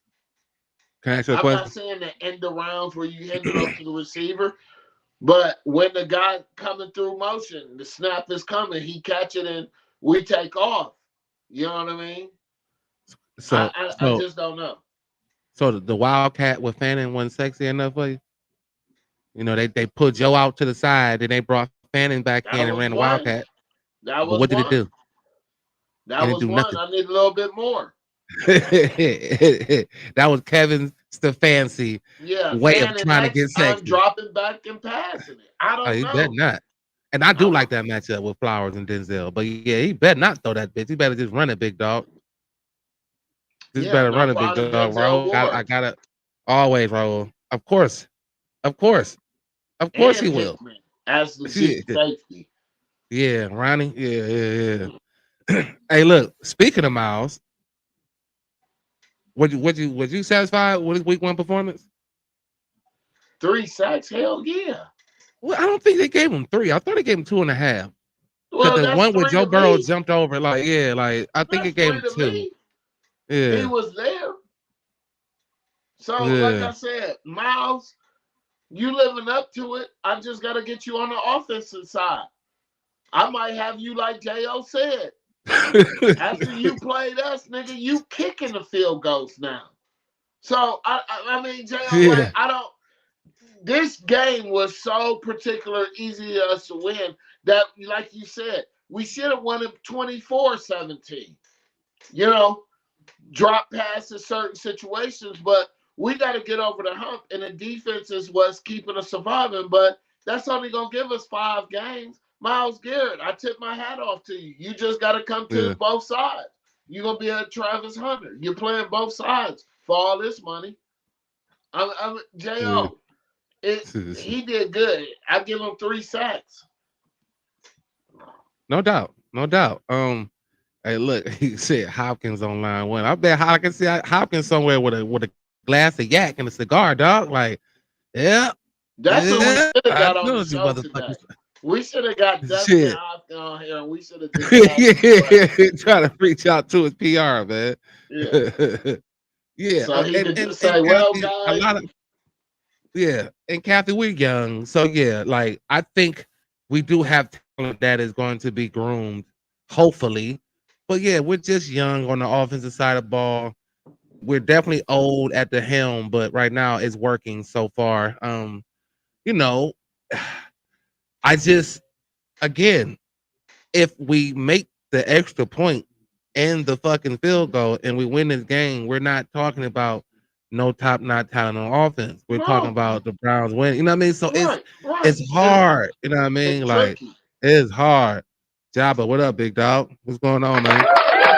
Can I ask you a I'm question? not saying the end of rounds where you hand it off to the receiver, but when the guy coming through motion, the snap is coming, he catch it and we take off. You know what I mean? So I just don't know. So the Wildcat with Fanning wasn't sexy enough for you? You know, they put Joe out to the side, and they brought Fanning back in and ran the Wildcat. That but what did it do? That was do one. nothing. I need a little bit more. That was Kevin Stefanski way of trying to get sexy. I'm dropping back and passing it. I don't know. He better not. And I do like that matchup with Flowers and Denzel. But yeah, he better not throw that bitch. He better just run it, big dog. Just better run it, big dog. Raul, I gotta always, Raul. Of course he will. As the safety. Yeah, Ronnie. Yeah. Hey, look. Speaking of Miles, was you satisfied with his week 1 performance? 3 sacks? Hell yeah. Well, I don't think they gave him 3. I thought they gave him 2.5. Well, the one where Joe Burrow jumped over, I think it gave him 2. Yeah, he was there. So, like I said, Miles, you living up to it. I just got to get you on the offensive side. I might have you like J.O. said. After you played us, nigga, you kicking the field goals now. So, I mean, J.O., I don't. This game was so particular, easy to us to win that, like you said, we should have won it 24-17. You know, drop past in certain situations, but we got to get over the hump, and the defense is what's keeping us surviving, but that's only going to give us 5 games. Myles Garrett, I tip my hat off to you. You just got to come to both sides. You're going to be a Travis Hunter. You're playing both sides for all this money. I'm J.O., he did good. I give him 3 sacks. No doubt. Hey, look, he said Hopkins on line 1. I bet I can see Hopkins somewhere with a glass of yak and a cigar, dog. Like, yeah. That's what we should have got on the show today. We should have got Dustin Hopkins on here, and we should have trying to reach out to his PR, man. Yeah. So he could just say, "Well, guys." And Kathy, we're young, so I think we do have talent that is going to be groomed, hopefully. But we're just young on the offensive side of the ball. We're definitely old at the helm, but right now it's working so far. I just, again, if we make the extra point, and the fucking field goal, and we win this game, we're not talking about no top-notch talent on offense. We're talking No, about the Browns winning. You know what I mean? So right. it's hard. You know what I mean? It's Like tricky. it's hard. Jabba, what up, big dog? What's going on, man?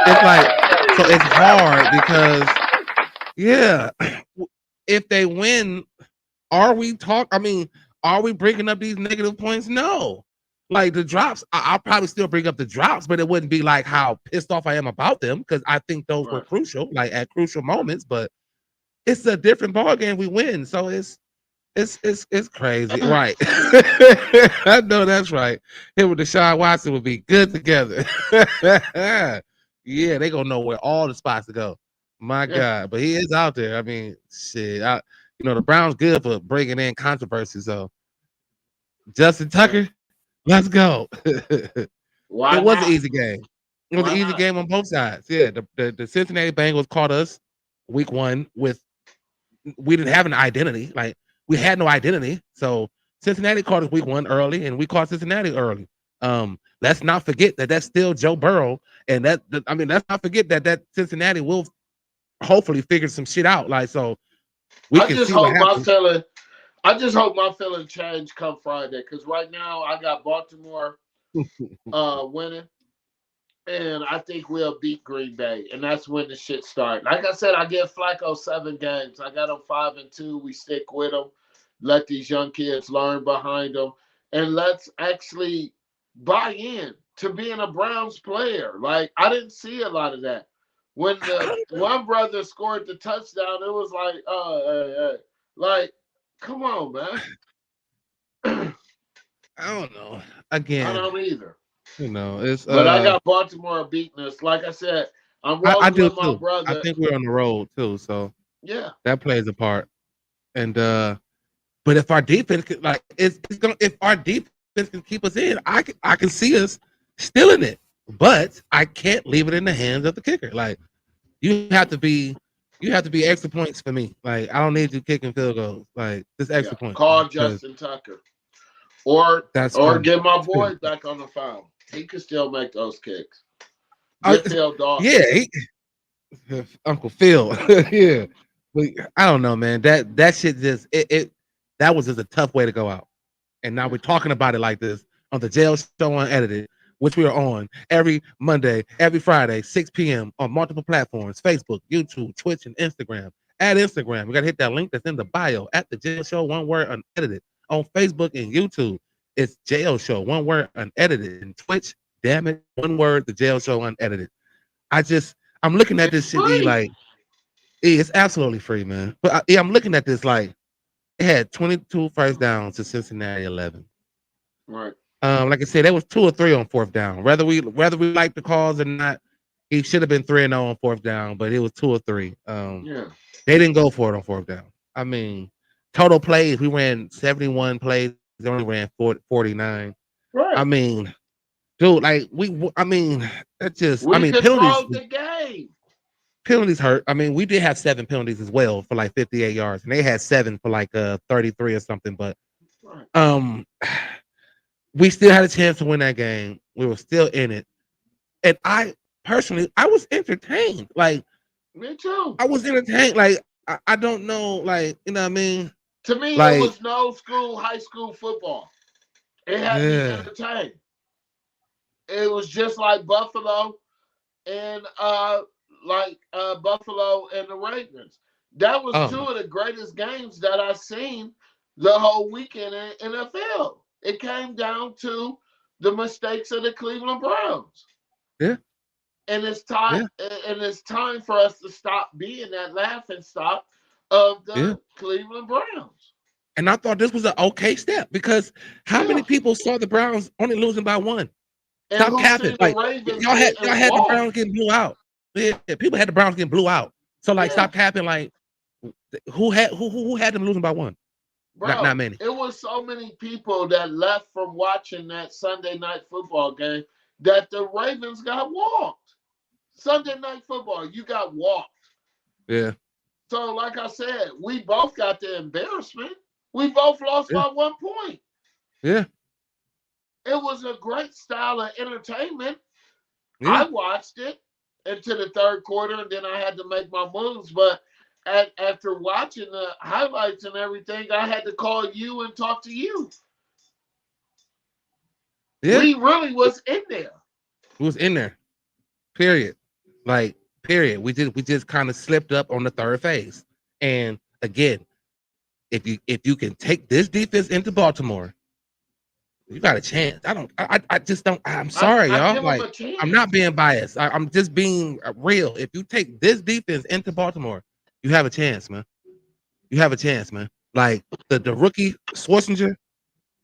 It's like so it's hard because yeah, if they win, are we I mean, are we bringing up these negative points? No. Like the drops, I'll probably still bring up the drops, but it wouldn't be like how pissed off I am about them because I think those were Right. crucial, like at crucial moments. But it's a different ball game. We win, so it's crazy, right? I know that's right. Him with Deshaun Watson would be good together. Yeah, they gonna know where all the spots to go. My Yeah. God, but he is out there. I mean, shit. The Browns good for bringing in controversy. So Justin Tucker, let's go. Why It was not? an easy game. It was Why an easy not? game on both sides. Yeah, the Cincinnati Bengals caught us week 1 with we didn't have an identity. Like we had no identity. So Cincinnati caught us week 1 early, and we caught Cincinnati early. Let's not forget that that's still Joe Burrow, and let's not forget that Cincinnati will hopefully figure some shit out. Like so, we I can just see what hope my happens. feeling. I just hope my feeling change come Friday, because right now I got Baltimore winning, and I think we'll beat Green Bay, and that's when the shit starts. Like I said, I give Flacco 7 games. I got him 5-2. We stick with him. Let these young kids learn behind them, and let's actually buy in to being a Browns player. Like I didn't see a lot of that. When the one brother scored the touchdown, it was like, like, come on, man. I don't know. I Again, don't either. it's But I got Baltimore beating us. Like I said, I'm I rolling do with my too. I brother. think we're on the road too, so Yeah. that plays a part. And but if our defense like it's gonna if our defense can keep us in, I can see us still in it. But I can't leave it in the hands of the kicker. Like you have to be extra points for me. Like I don't need you kicking field goals. Like just Yeah. extra points. Call Because Justin Tucker. Or that's get my boy back on the phone. He can still make those kicks. uh, Get Phil Dawson. yeah, Uncle Phil. Yeah. But I don't know, man. That shit just that was just a tough way to go out. And now we're talking about it like this on the Jail Show Unedited, which we are on every Monday, every Friday, 6 p.m. on multiple platforms: Facebook, YouTube, Twitch, and Instagram. At Instagram, we gotta hit that link that's in the bio at the Jail Show, one word unedited. On Facebook and YouTube, it's Jail Show, one word unedited. And Twitch, damn it, one word, the Jail Show Unedited. I'm looking at this It's shit, E, free. like, it's absolutely free, man. But I'm looking at this like it had 22 first downs to Cincinnati 11. Right. Like I said, there was 2 or 3 on fourth down. Whether we like the calls or not, he should have been 3-0 on fourth down, but it was 2 or 3. Yeah. They didn't go for it on fourth down. I mean, total plays, we ran 71 plays. They only ran 49. Right. I mean, dude, like that just. We Penalties. controlled the game. Penalties hurt. I mean, we did have 7 penalties as well for like 58 yards, and they had 7 for like 33 or something. But Right. we still had a chance to win that game. We were still in it, and I personally, I was entertained. Like Me too. I was entertained. Like I don't know, like you know what I mean. To me, Like, it was no school, high school football. It had me entertained. It was just like Buffalo and Buffalo and the Ravens. That was 2 of the greatest games that I seen the whole weekend in NFL. It came down to the mistakes of the Cleveland Browns. Yeah. And it's time for us to stop being that laughing stock of the Cleveland Browns. And I thought this was an okay step because how many people saw the Browns only losing by 1? And Stop capping. Like y'all had the Browns getting blew out. Yeah, people had the Browns getting blew out. So like stop capping. Like who had them losing by 1? Bro, not many. It was so many people that left from watching that Sunday night football game that the Ravens got walked. Sunday night football, you got walked. Yeah. So, like I said, we both got the embarrassment. We both lost by 1 point. Yeah. It was a great style of entertainment. Yeah. I watched it. into the third quarter, and then I had to make my moves. But after watching the highlights and everything, I had to call you and talk to you. Yeah. We really was in there. It was in there. Period. Like, period. We just kind of slipped up on the third phase. And again, if you can take this defense into Baltimore, you got a chance. I just don't. I'm sorry, y'all. Like, I'm not being biased. I'm just being real. If you take this defense into Baltimore, you have a chance, man. You have a chance, man. Like the rookie Schwarzenegger,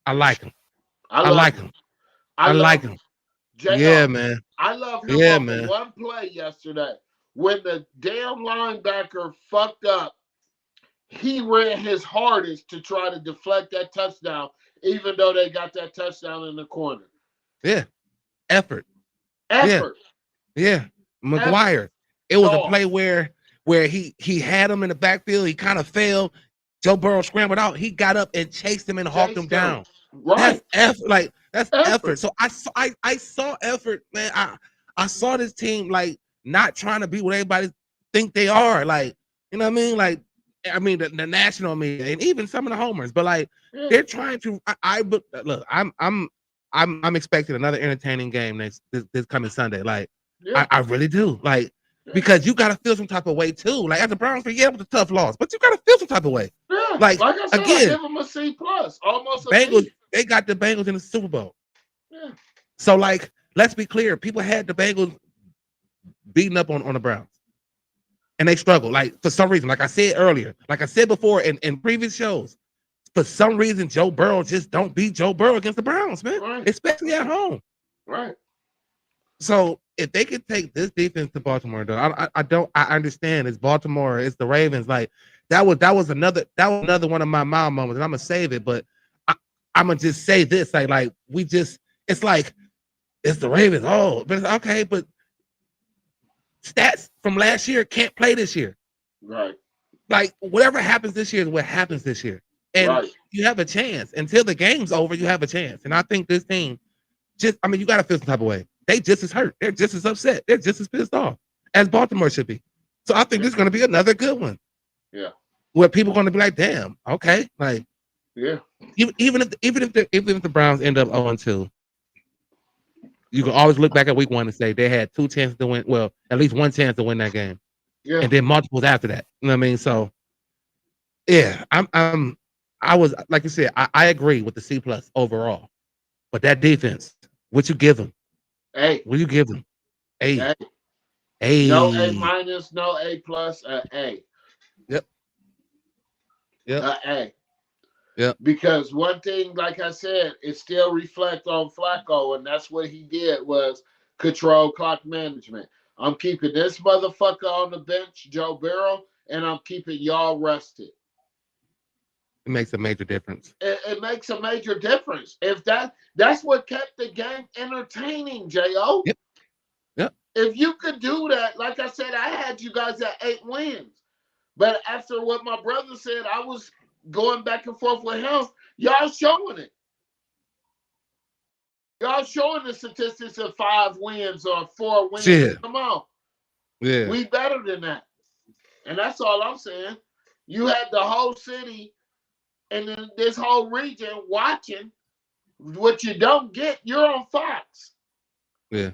I like him. I like him. I like him. Yeah, man. I love him on one play yesterday. When the damn linebacker fucked up, he ran his hardest to try to deflect that touchdown, even though they got that touchdown in the corner. Yeah. Effort. Yeah. McGuire. It was a play where he had him in the backfield. He kind of fell. Joe Burrow scrambled out. He got up and chased him and hawked him down. Right. That's effort. That's effort. So I saw effort, man. I saw this team like not trying to be what everybody think they are. Like, you know what I mean? Like, I mean the national media and even some of the homers, but like they're trying to. Look. I'm expecting another entertaining game this coming Sunday. Like, I really do. Like, because you gotta feel some type of way too. Like, as the Browns, it was a tough loss, but you gotta feel some type of way. Yeah, like I said, again, I give them a C+, almost a Bengals. C. They got the Bengals in the Super Bowl. Yeah. So, like, let's be clear. People had the Bengals beating up on the Browns. And they struggled. Like, for some reason, like I said earlier, like I said before in previous shows, for some reason, Joe Burrow just don't beat Joe Burrow against the Browns, man. Right. Especially at home. Right. So, if they could take this defense to Baltimore, though, I understand. It's Baltimore, it's the Ravens. Like, that was another one of my mom moments, and I'm gonna save it, but I'm gonna just say this, like it's like it's the Ravens. Oh, but it's okay, but stats from last year can't play this year. Right. Like, whatever happens this year is what happens this year. And you have a chance. Until the game's over, you have a chance. And I think this team you gotta feel some type of way. They just as hurt. They're just as upset. They're just as pissed off as Baltimore should be. So I think this is gonna be another good one. Yeah. Where people are gonna be like, damn, okay. Like, yeah. Even if the Browns end up 0-2, you can always look back at week 1 and say they had 2 chances to win. Well, at least 1 chance to win that game. Yeah. And then multiples after that. You know what I mean? So yeah, I was, like you said, I agree with the C+ overall. But that defense, what you give them? A. What you give them? A. No A-, no A+, A. Yep. A. Yeah. Because one thing, like I said, it still reflects on Flacco, and that's what he did was control clock management. I'm keeping this motherfucker on the bench, Joe Burrow, and I'm keeping y'all rested. It makes a major difference. It makes a major difference. If that's what kept the game entertaining, J.O. Yep. If you could do that, like I said, I had you guys at 8 wins. But after what my brother said, I was going back and forth with him. Y'all showing it. Y'all showing the statistics of 5 wins or 4 wins. Yeah. Come on. Yeah. We better than that. And that's all I'm saying. You had the whole city and then this whole region watching. What you don't get, you're on Fox. Yeah.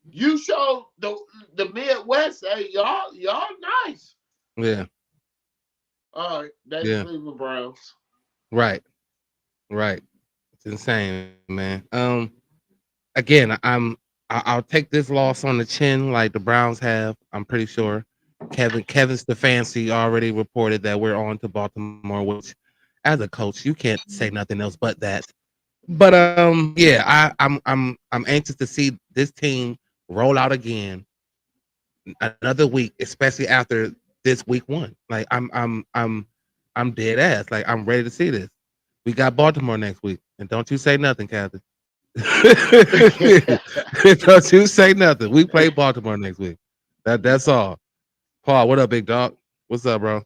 You show the Midwest, hey, y'all nice. Yeah. All right, that's Cleveland Browns. Right. It's insane, man. Again, I'll take this loss on the chin like the Browns have. I'm pretty sure. Kevin Stefanski already reported that we're on to Baltimore, which, as a coach, you can't say nothing else but that. But yeah, I'm anxious to see this team roll out again another week, especially after this week 1. Like, I'm dead ass. Like, I'm ready to see this. We got Baltimore next week, and don't you say nothing, Captain. Don't you say nothing. We play Baltimore next week. That's all. Paul, what up, big dog? What's up, bro?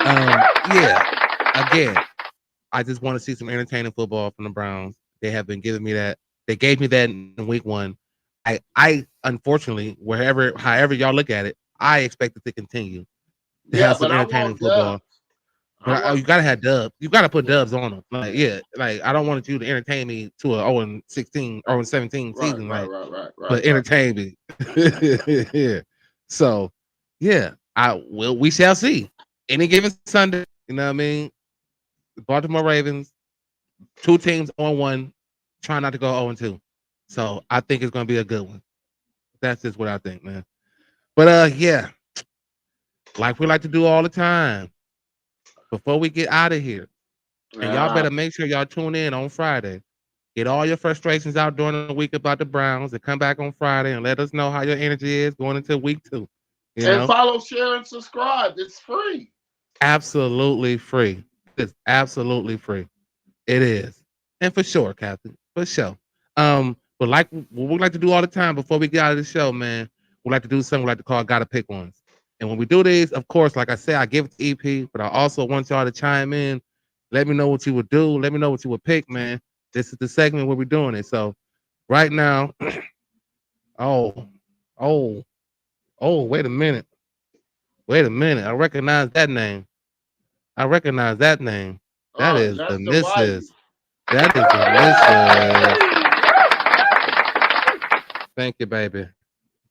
Yeah. Again, I just want to see some entertaining football from the Browns. They have been giving me that. They gave me that in week 1. I unfortunately, however y'all look at it, I expect it to continue to Yeah, have some but I entertaining want football. dubs. But you gotta have dubs. You gotta put dubs on them. Like, yeah, like I don't want you to entertain me to a 0-16, 0-17 season. Right, Like, but right. entertain me. Yeah. So, yeah, we shall see. Any given Sunday, you know what I mean? The Baltimore Ravens, 2 teams on 1, trying not to go 0-2. So I think it's gonna be a good one. That's just what I think, man. But yeah, like we like to do all the time. Before we get out of here, and y'all better make sure y'all tune in on Friday. Get all your frustrations out during the week about the Browns and come back on Friday and let us know how your energy is going into week 2. And follow, share, and subscribe. It's free. Absolutely free. It's absolutely free. It is. And for sure, Captain. For sure. But like what we like to do all the time before we get out of the show, man, we like to do something we like to call Gotta Pick Ones. And when we do these, of course, like I said, I give it to EP, but I also want y'all to chime in. Let me know what you would do. Let me know what you would pick, man. This is the segment where we're doing it. So right now, oh, wait a minute. I recognize that name. That is the missus. That is the missus. Thank you, baby.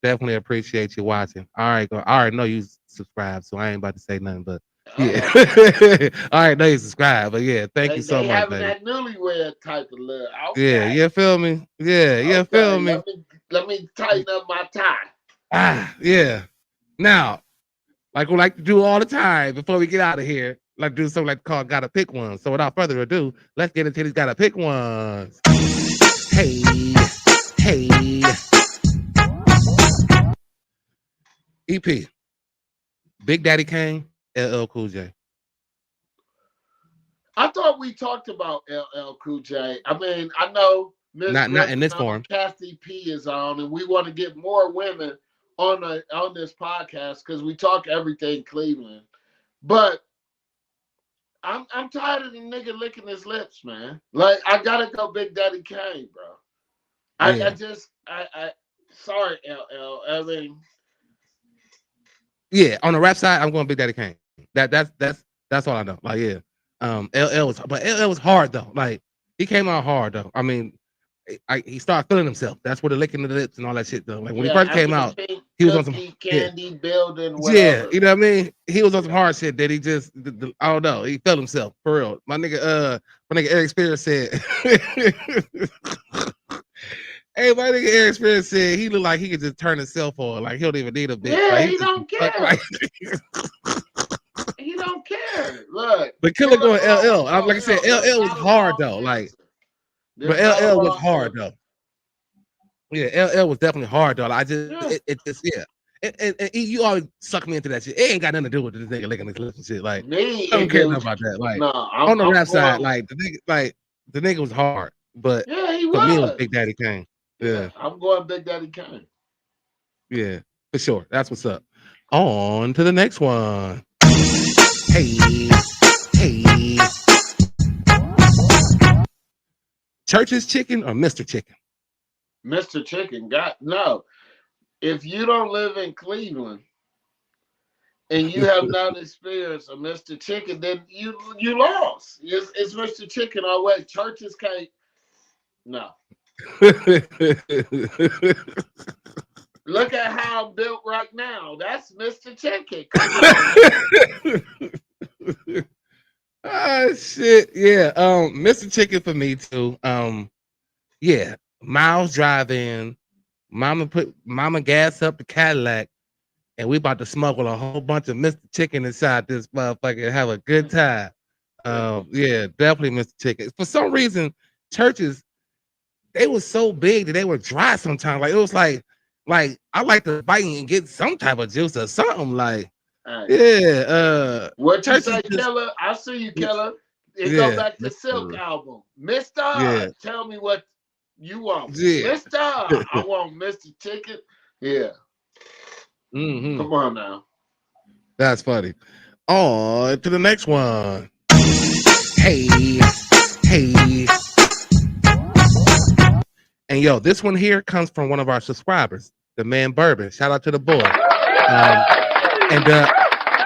Definitely appreciate you watching. All right, I already know you subscribe, so I ain't about to say nothing, but yeah. I already know you subscribe, but yeah, thank you so much, having baby. that newlywed type of look. Okay. Yeah, you feel me? Yeah, you feel me? Let me tighten up my tie. Yeah. Now, like we like to do all the time before we get out of here, like do something like called Gotta Pick Ones. So without further ado, let's get into these Gotta Pick Ones. Hey. EP, Big Daddy Kane, LL Cool J. I thought we talked about LL Cool J. I mean, I know not in this form. Kathy P is on, and we want to get more women on this podcast because we talk everything Cleveland. But I'm tired of the nigga licking his lips, man. Like, I gotta go Big Daddy Kane, bro. I sorry, LL. I mean, yeah, on the rap side, I'm going Big Daddy Kane. That's all I know. Like, yeah. LL was hard though. Like, he came out hard though. I mean, he started feeling himself. That's where the licking of the lips and all that shit though. Like when he first came out, he was on some candy building. Whatever. Yeah, you know what I mean. He was on some hard shit that he just I don't know. He felt himself for real. My nigga Eric Spears said. Hey, my nigga Eric Spears said he looked like he could just turn himself on. Like he don't even need a bitch. Yeah, like, he don't care. Like, he don't care. Look, but Killer going LL. Like I said, LL was hard though. Like, but LL was hard though. Yeah, LL was definitely hard though. I just it just And you always suck me into that shit. It ain't got nothing to do with this nigga licking his lips and shit. Like, I don't care nothing about that. Like, on the rap side, like the nigga was hard, but yeah, he for was. me it was Big Daddy Kane. Yeah, I'm going Big Daddy Kane. Yeah, for sure. That's what's up. On to the next one. Hey. Church's Chicken or Mr. Chicken? Mr. Chicken. No. If you don't live in Cleveland and you have not experienced a Mr. Chicken, then you lost. It's Mr. Chicken all the way. Church's can't. No. Look at how I'm built right now. That's Mr. Chicken. Shit. Yeah. Mr. Chicken for me too. Yeah. Miles drive in. Mama gas up the Cadillac, and we about to smuggle a whole bunch of Mr. Chicken inside this motherfucker and have a good time. Yeah, definitely Mr. Chicken. For some reason, churches, they were so big that they were dry sometimes. Like it was like I like to bite and get some type of juice or something. Like, yeah. What you say, Killer? I see you, Killer. It go back to Silk album. Mr. Tell me what you want. Mr. I want Mr. Chicken. Yeah. Mm-hmm. Come on now. That's funny. On to the next one. Hey. And yo, this one here comes from one of our subscribers, the man Bourbon. Shout out to the boy.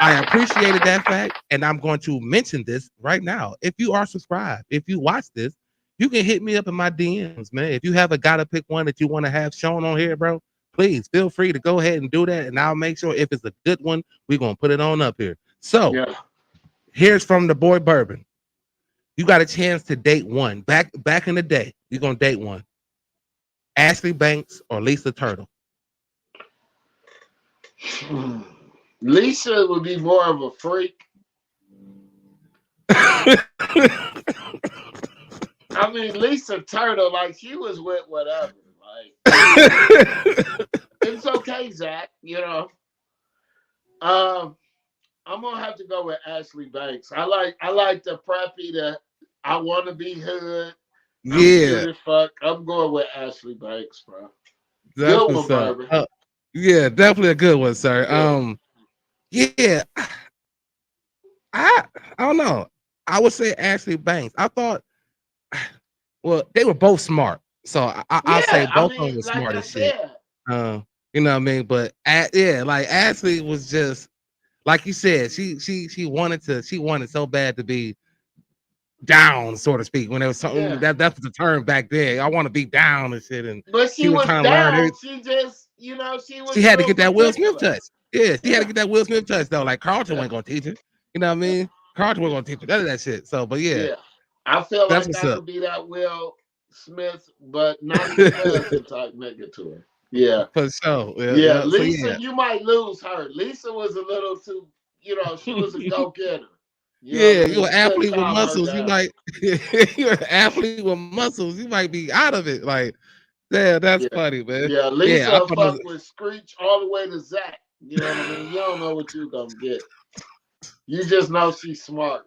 I appreciated that fact, and I'm going to mention this right now. If you are subscribed, if you watch this, you can hit me up in my DMs, man. If you have a gotta pick one that you want to have shown on here, bro, please feel free to go ahead and do that, and I'll make sure if it's a good one, we're gonna put it on up here. So here's from the boy Bourbon. You got a chance to date one. Back in the day, you're gonna date one. Ashley Banks or Lisa Turtle? Lisa would be more of a freak. I mean, Lisa Turtle, like, she was with whatever. Like, it's okay, Zach. You know. I'm gonna have to go with Ashley Banks. I like the preppy. I want to be hood. I'm good as fuck. I'm going with Ashley Banks, bro. That's good one, baby. Yeah, definitely a good one, sir. Yeah. I don't know. I would say Ashley Banks. I thought, well, they were both smart, so I'll say both of them were smart as shit. You know what I mean? But like Ashley was just like you said. She wanted so bad to be down, so to speak. When there was something that's the term back then. I want to be down and shit. And but she was trying down. To learn she just, you know, she had to get that Will Smith touch. Yeah, she had to get that Will Smith touch though. Like Carlton wasn't gonna teach her. You know what I mean? Carlton wasn't gonna teach her none of that shit. So, but yeah. I feel like that could be that Will Smith, but not the cousin type nigga to her. Yeah, for sure. Yeah, Lisa, you might lose her. Lisa was a little too, you know, she was a go-getter. You're an athlete with muscles. You might, you're an athlete with muscles. You might be out of it. Like, that's funny, man. Yeah, Lisa fuck with Screech all the way to Zach. You know what I mean? You don't know what you're gonna get. You just know she's smart.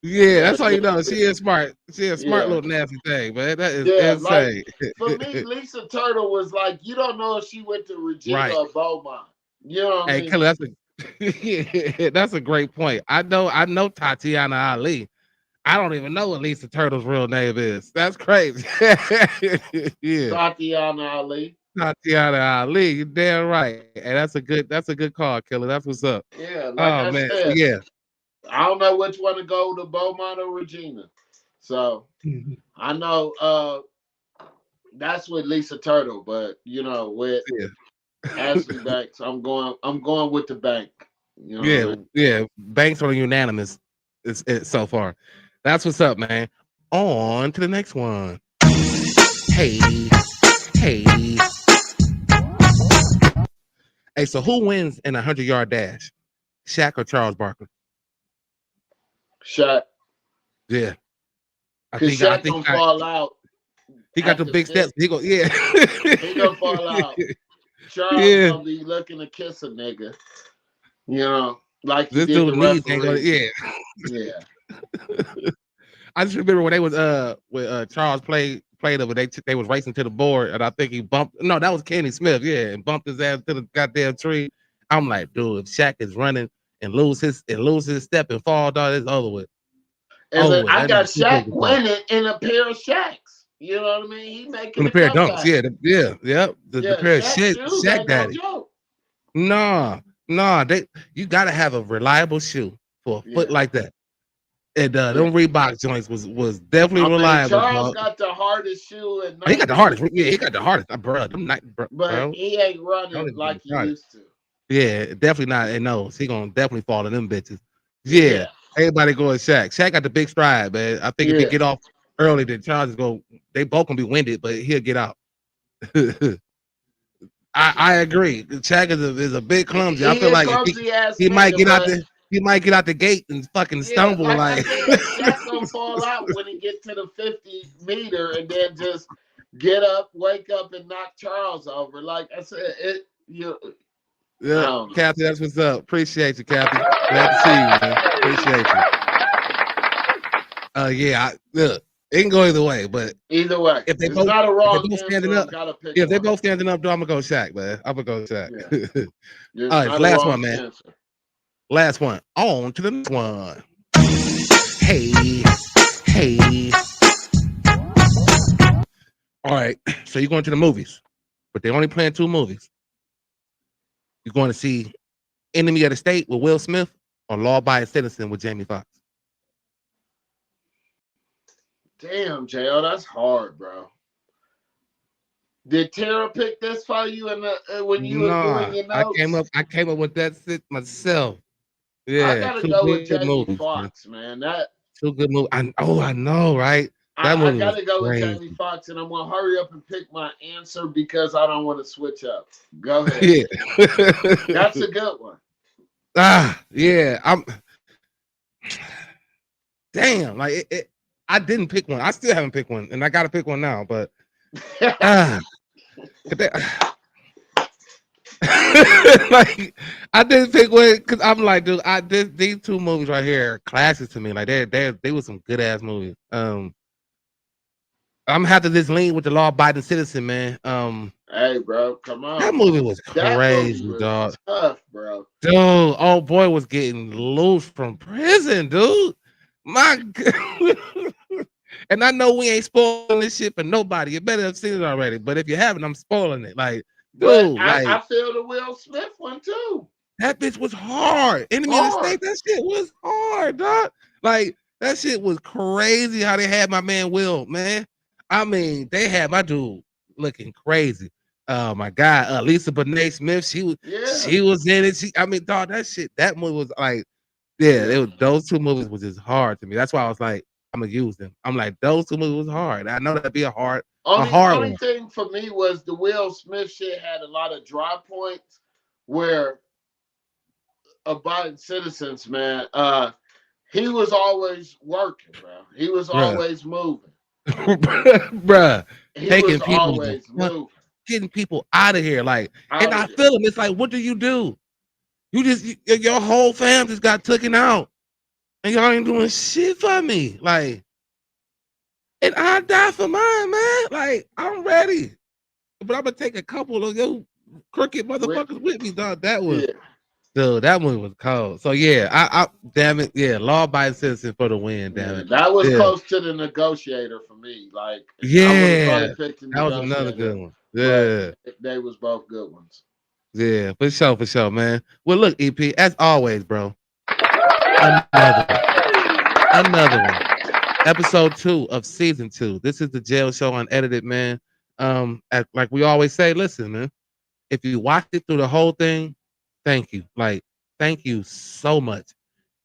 Yeah, that's all you know. She is smart. She is a smart little nasty thing, man. That is insane. Like, for me, Lisa Turtle was like, you don't know if she went to Regina or Beaumont. You know what I mean? Kelly, that's a great point. I know Tatiana Ali. I don't even know what Lisa Turtle's real name is. That's crazy. Tatiana Ali. Tatiana Ali. You're damn right. And that's a good call, Killer. That's what's up. Yeah, like I said, I don't know which one to go to, Beaumont or Regina. So I know that's with Lisa Turtle, but you know, with Ashley Banks, I'm going with the bank. You know Banks are unanimous so far. That's what's up, man. On to the next one. Hey. Hey, so who wins in a 100-yard dash? Shaq or Charles Barkley? Shaq. Yeah. I think gonna fall out. He got the big steps. He gonna fall out. Charles gonna be looking to kiss a nigga. You know, like this dude needs yeah. I just remember when they was when Charles played over, they was racing to the board, and I think he bumped. No, that was Kenny Smith, and bumped his ass to the goddamn tree. I'm like, dude, if Shaq is running and lose his step and fall, dog, it's over with. And I got Shaq winning in a pair of Shaqs. You know what I mean? He making a pair of dunks. The pair of Shaq daddy. No, you gotta have a reliable shoe for a foot like that. And them Reebok joints was definitely reliable. Charles got the hardest shoe, and he got the hardest. Yeah, he got the hardest, bro. But he ain't running like he used to. Yeah, definitely not. And no, he gonna definitely fall in them bitches. Yeah. Everybody going Shaq. Shaq got the big stride, man. I think if he get off early, then Charles they both gonna be winded, but he'll get out. I agree. Shaq is a big clumsy. I feel like he might get out the gate and fucking stumble like Shaq gonna fall out when he get to the 50-meter and then just get up, wake up, and knock Charles over. Like I said, Yeah, Kathy, that's what's up. Appreciate you, Kathy. Glad to see you, man. Appreciate you. Look, it can go either way, but either way, if they it's both, not a wrong if standing up, if they both standing up, I'm gonna go Shaq, man. I'm gonna go Shaq. Yeah. All right, last one, man. Answer. Last one. On to the next one. Hey. All right, so you're going to the movies, but they're only playing 2 movies. You're going to see Enemy of the State with Will Smith or Law Abiding Citizen with Jamie Foxx. Damn, JL, that's hard, bro. Did Tara pick this for you when you were doing your notes? I came up with that shit myself. Yeah, I gotta go with Jamie Foxx, man. That 2 good movies. I know, right? I gotta go with Jamie Foxx, and I'm gonna hurry up and pick my answer because I don't want to switch up. Go ahead. Yeah, that's a good one. Yeah. I'm. Damn, like I didn't pick one. I still haven't picked one, and I gotta pick one now. But like I didn't pick one because I'm like, dude, these 2 movies right here are classics to me. Like they were some good ass movies. I'm gonna have to just lean with the Law Abiding Citizen, man. Hey, bro, come on. That movie was crazy, dog. Tough, bro. Dude, old boy was getting loose from prison, dude. My God. And I know we ain't spoiling this shit for nobody. You better have seen it already. But if you haven't, I'm spoiling it. Like, dude, I feel the Will Smith one too. That bitch was hard. Enemy of the State, that shit was hard, dog. Like, that shit was crazy how they had my man Will, man. I mean, they had my dude looking crazy. Oh my God, Lisa Bonet Smith, she was in it. I mean, dog, that movie was like, those 2 movies was just hard to me. That's why I was like, I'm gonna use them. I'm like, those 2 movies was hard. I know that'd be a hard only thing for me was the Will Smith shit had a lot of dry points where Abiding Citizens, man, he was always working, bro. He was always moving. Bruh. Taking people, getting people out of here. Like, and I feel him. It's like, what do? Your whole fam just got taken out. And y'all ain't doing shit for me. Like, and I die for mine, man. Like, I'm ready. But I'm gonna take a couple of your crooked motherfuckers with me, dog. That was dude, that one was cold. So yeah, I damn it, yeah, Law Abiding Citizen for the win, damn it. That was close to the Negotiator for me. Like, that was another good one. Yeah. They was both good ones. Yeah, for sure, man. Well, look, EP, as always, bro. Another one. Episode 2 of season 2. This is the Jail Show Unedited, man. Like we always say, listen, man. If you watched it through the whole thing, thank you. Like, thank you so much.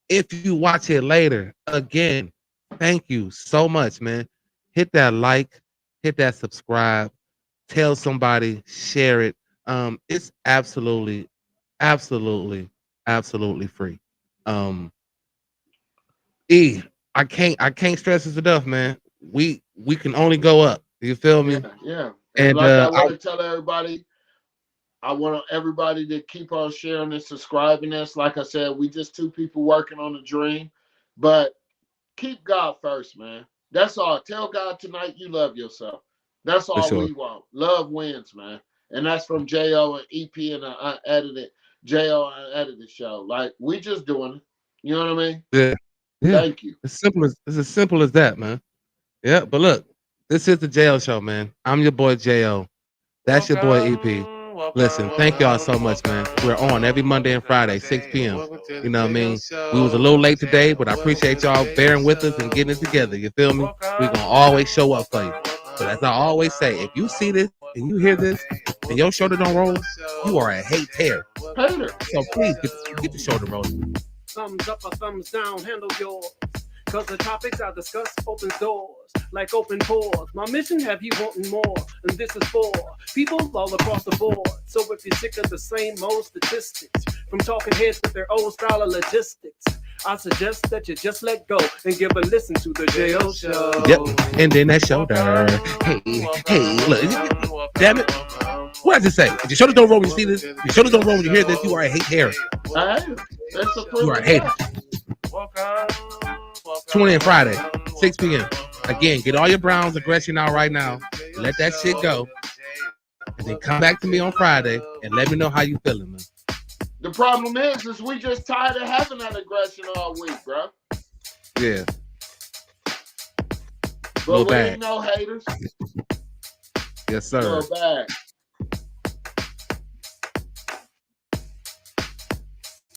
If you watch it later, again, thank you so much, man. Hit that like, hit that subscribe, tell somebody, share it. It's absolutely free. I can't stress this enough, man. We can only go up. You feel me? Yeah. And like I want to tell everybody, I want everybody to keep on sharing and subscribing us. Like I said, we just 2 people working on a dream, but keep God first, man. That's all. Tell God tonight you love yourself. That's all we want. Love wins, man. And that's from J.O. and EP and the unedited J.O. unedited show. Like, we just doing it. You know what I mean? Yeah. Thank you. It's as simple as that, man. Yeah, but look, this is the J.O. show, man. I'm your boy J.O. That's your boy EP. Listen, thank y'all so much, man. We're on every Monday and Friday, 6 p.m. You know what I mean? We was a little late today, but I appreciate y'all bearing with us and getting it together. You feel me? We're gonna always show up for you. But as I always say, if you see this and you hear this and your shoulder don't roll, you are a hater. So please get the shoulder rolling. Thumbs up or thumbs down, handle yours. Cause the topics I discuss opens doors, like open pores. My mission have you wanting more, and this is for people all across the board. So if you're sick of the same old statistics, from talking heads with their old style of logistics, I suggest that you just let go and give a listen to the J.O. Show. Yep, and then that shoulder. Hey, look, damn it. What did I just say? If your shoulders don't roll when you see this, your shoulders don't roll when you hear this, you are a hater. You are a hater. Tune in Friday, 6 p.m. Again, get all your Browns aggression out right now. Let that shit go. And then come back to me on Friday and let me know how you feeling, man. The problem is we just tired of having that aggression all week, bro. Yeah. But we ain't no haters. Yes, sir. You're a bag.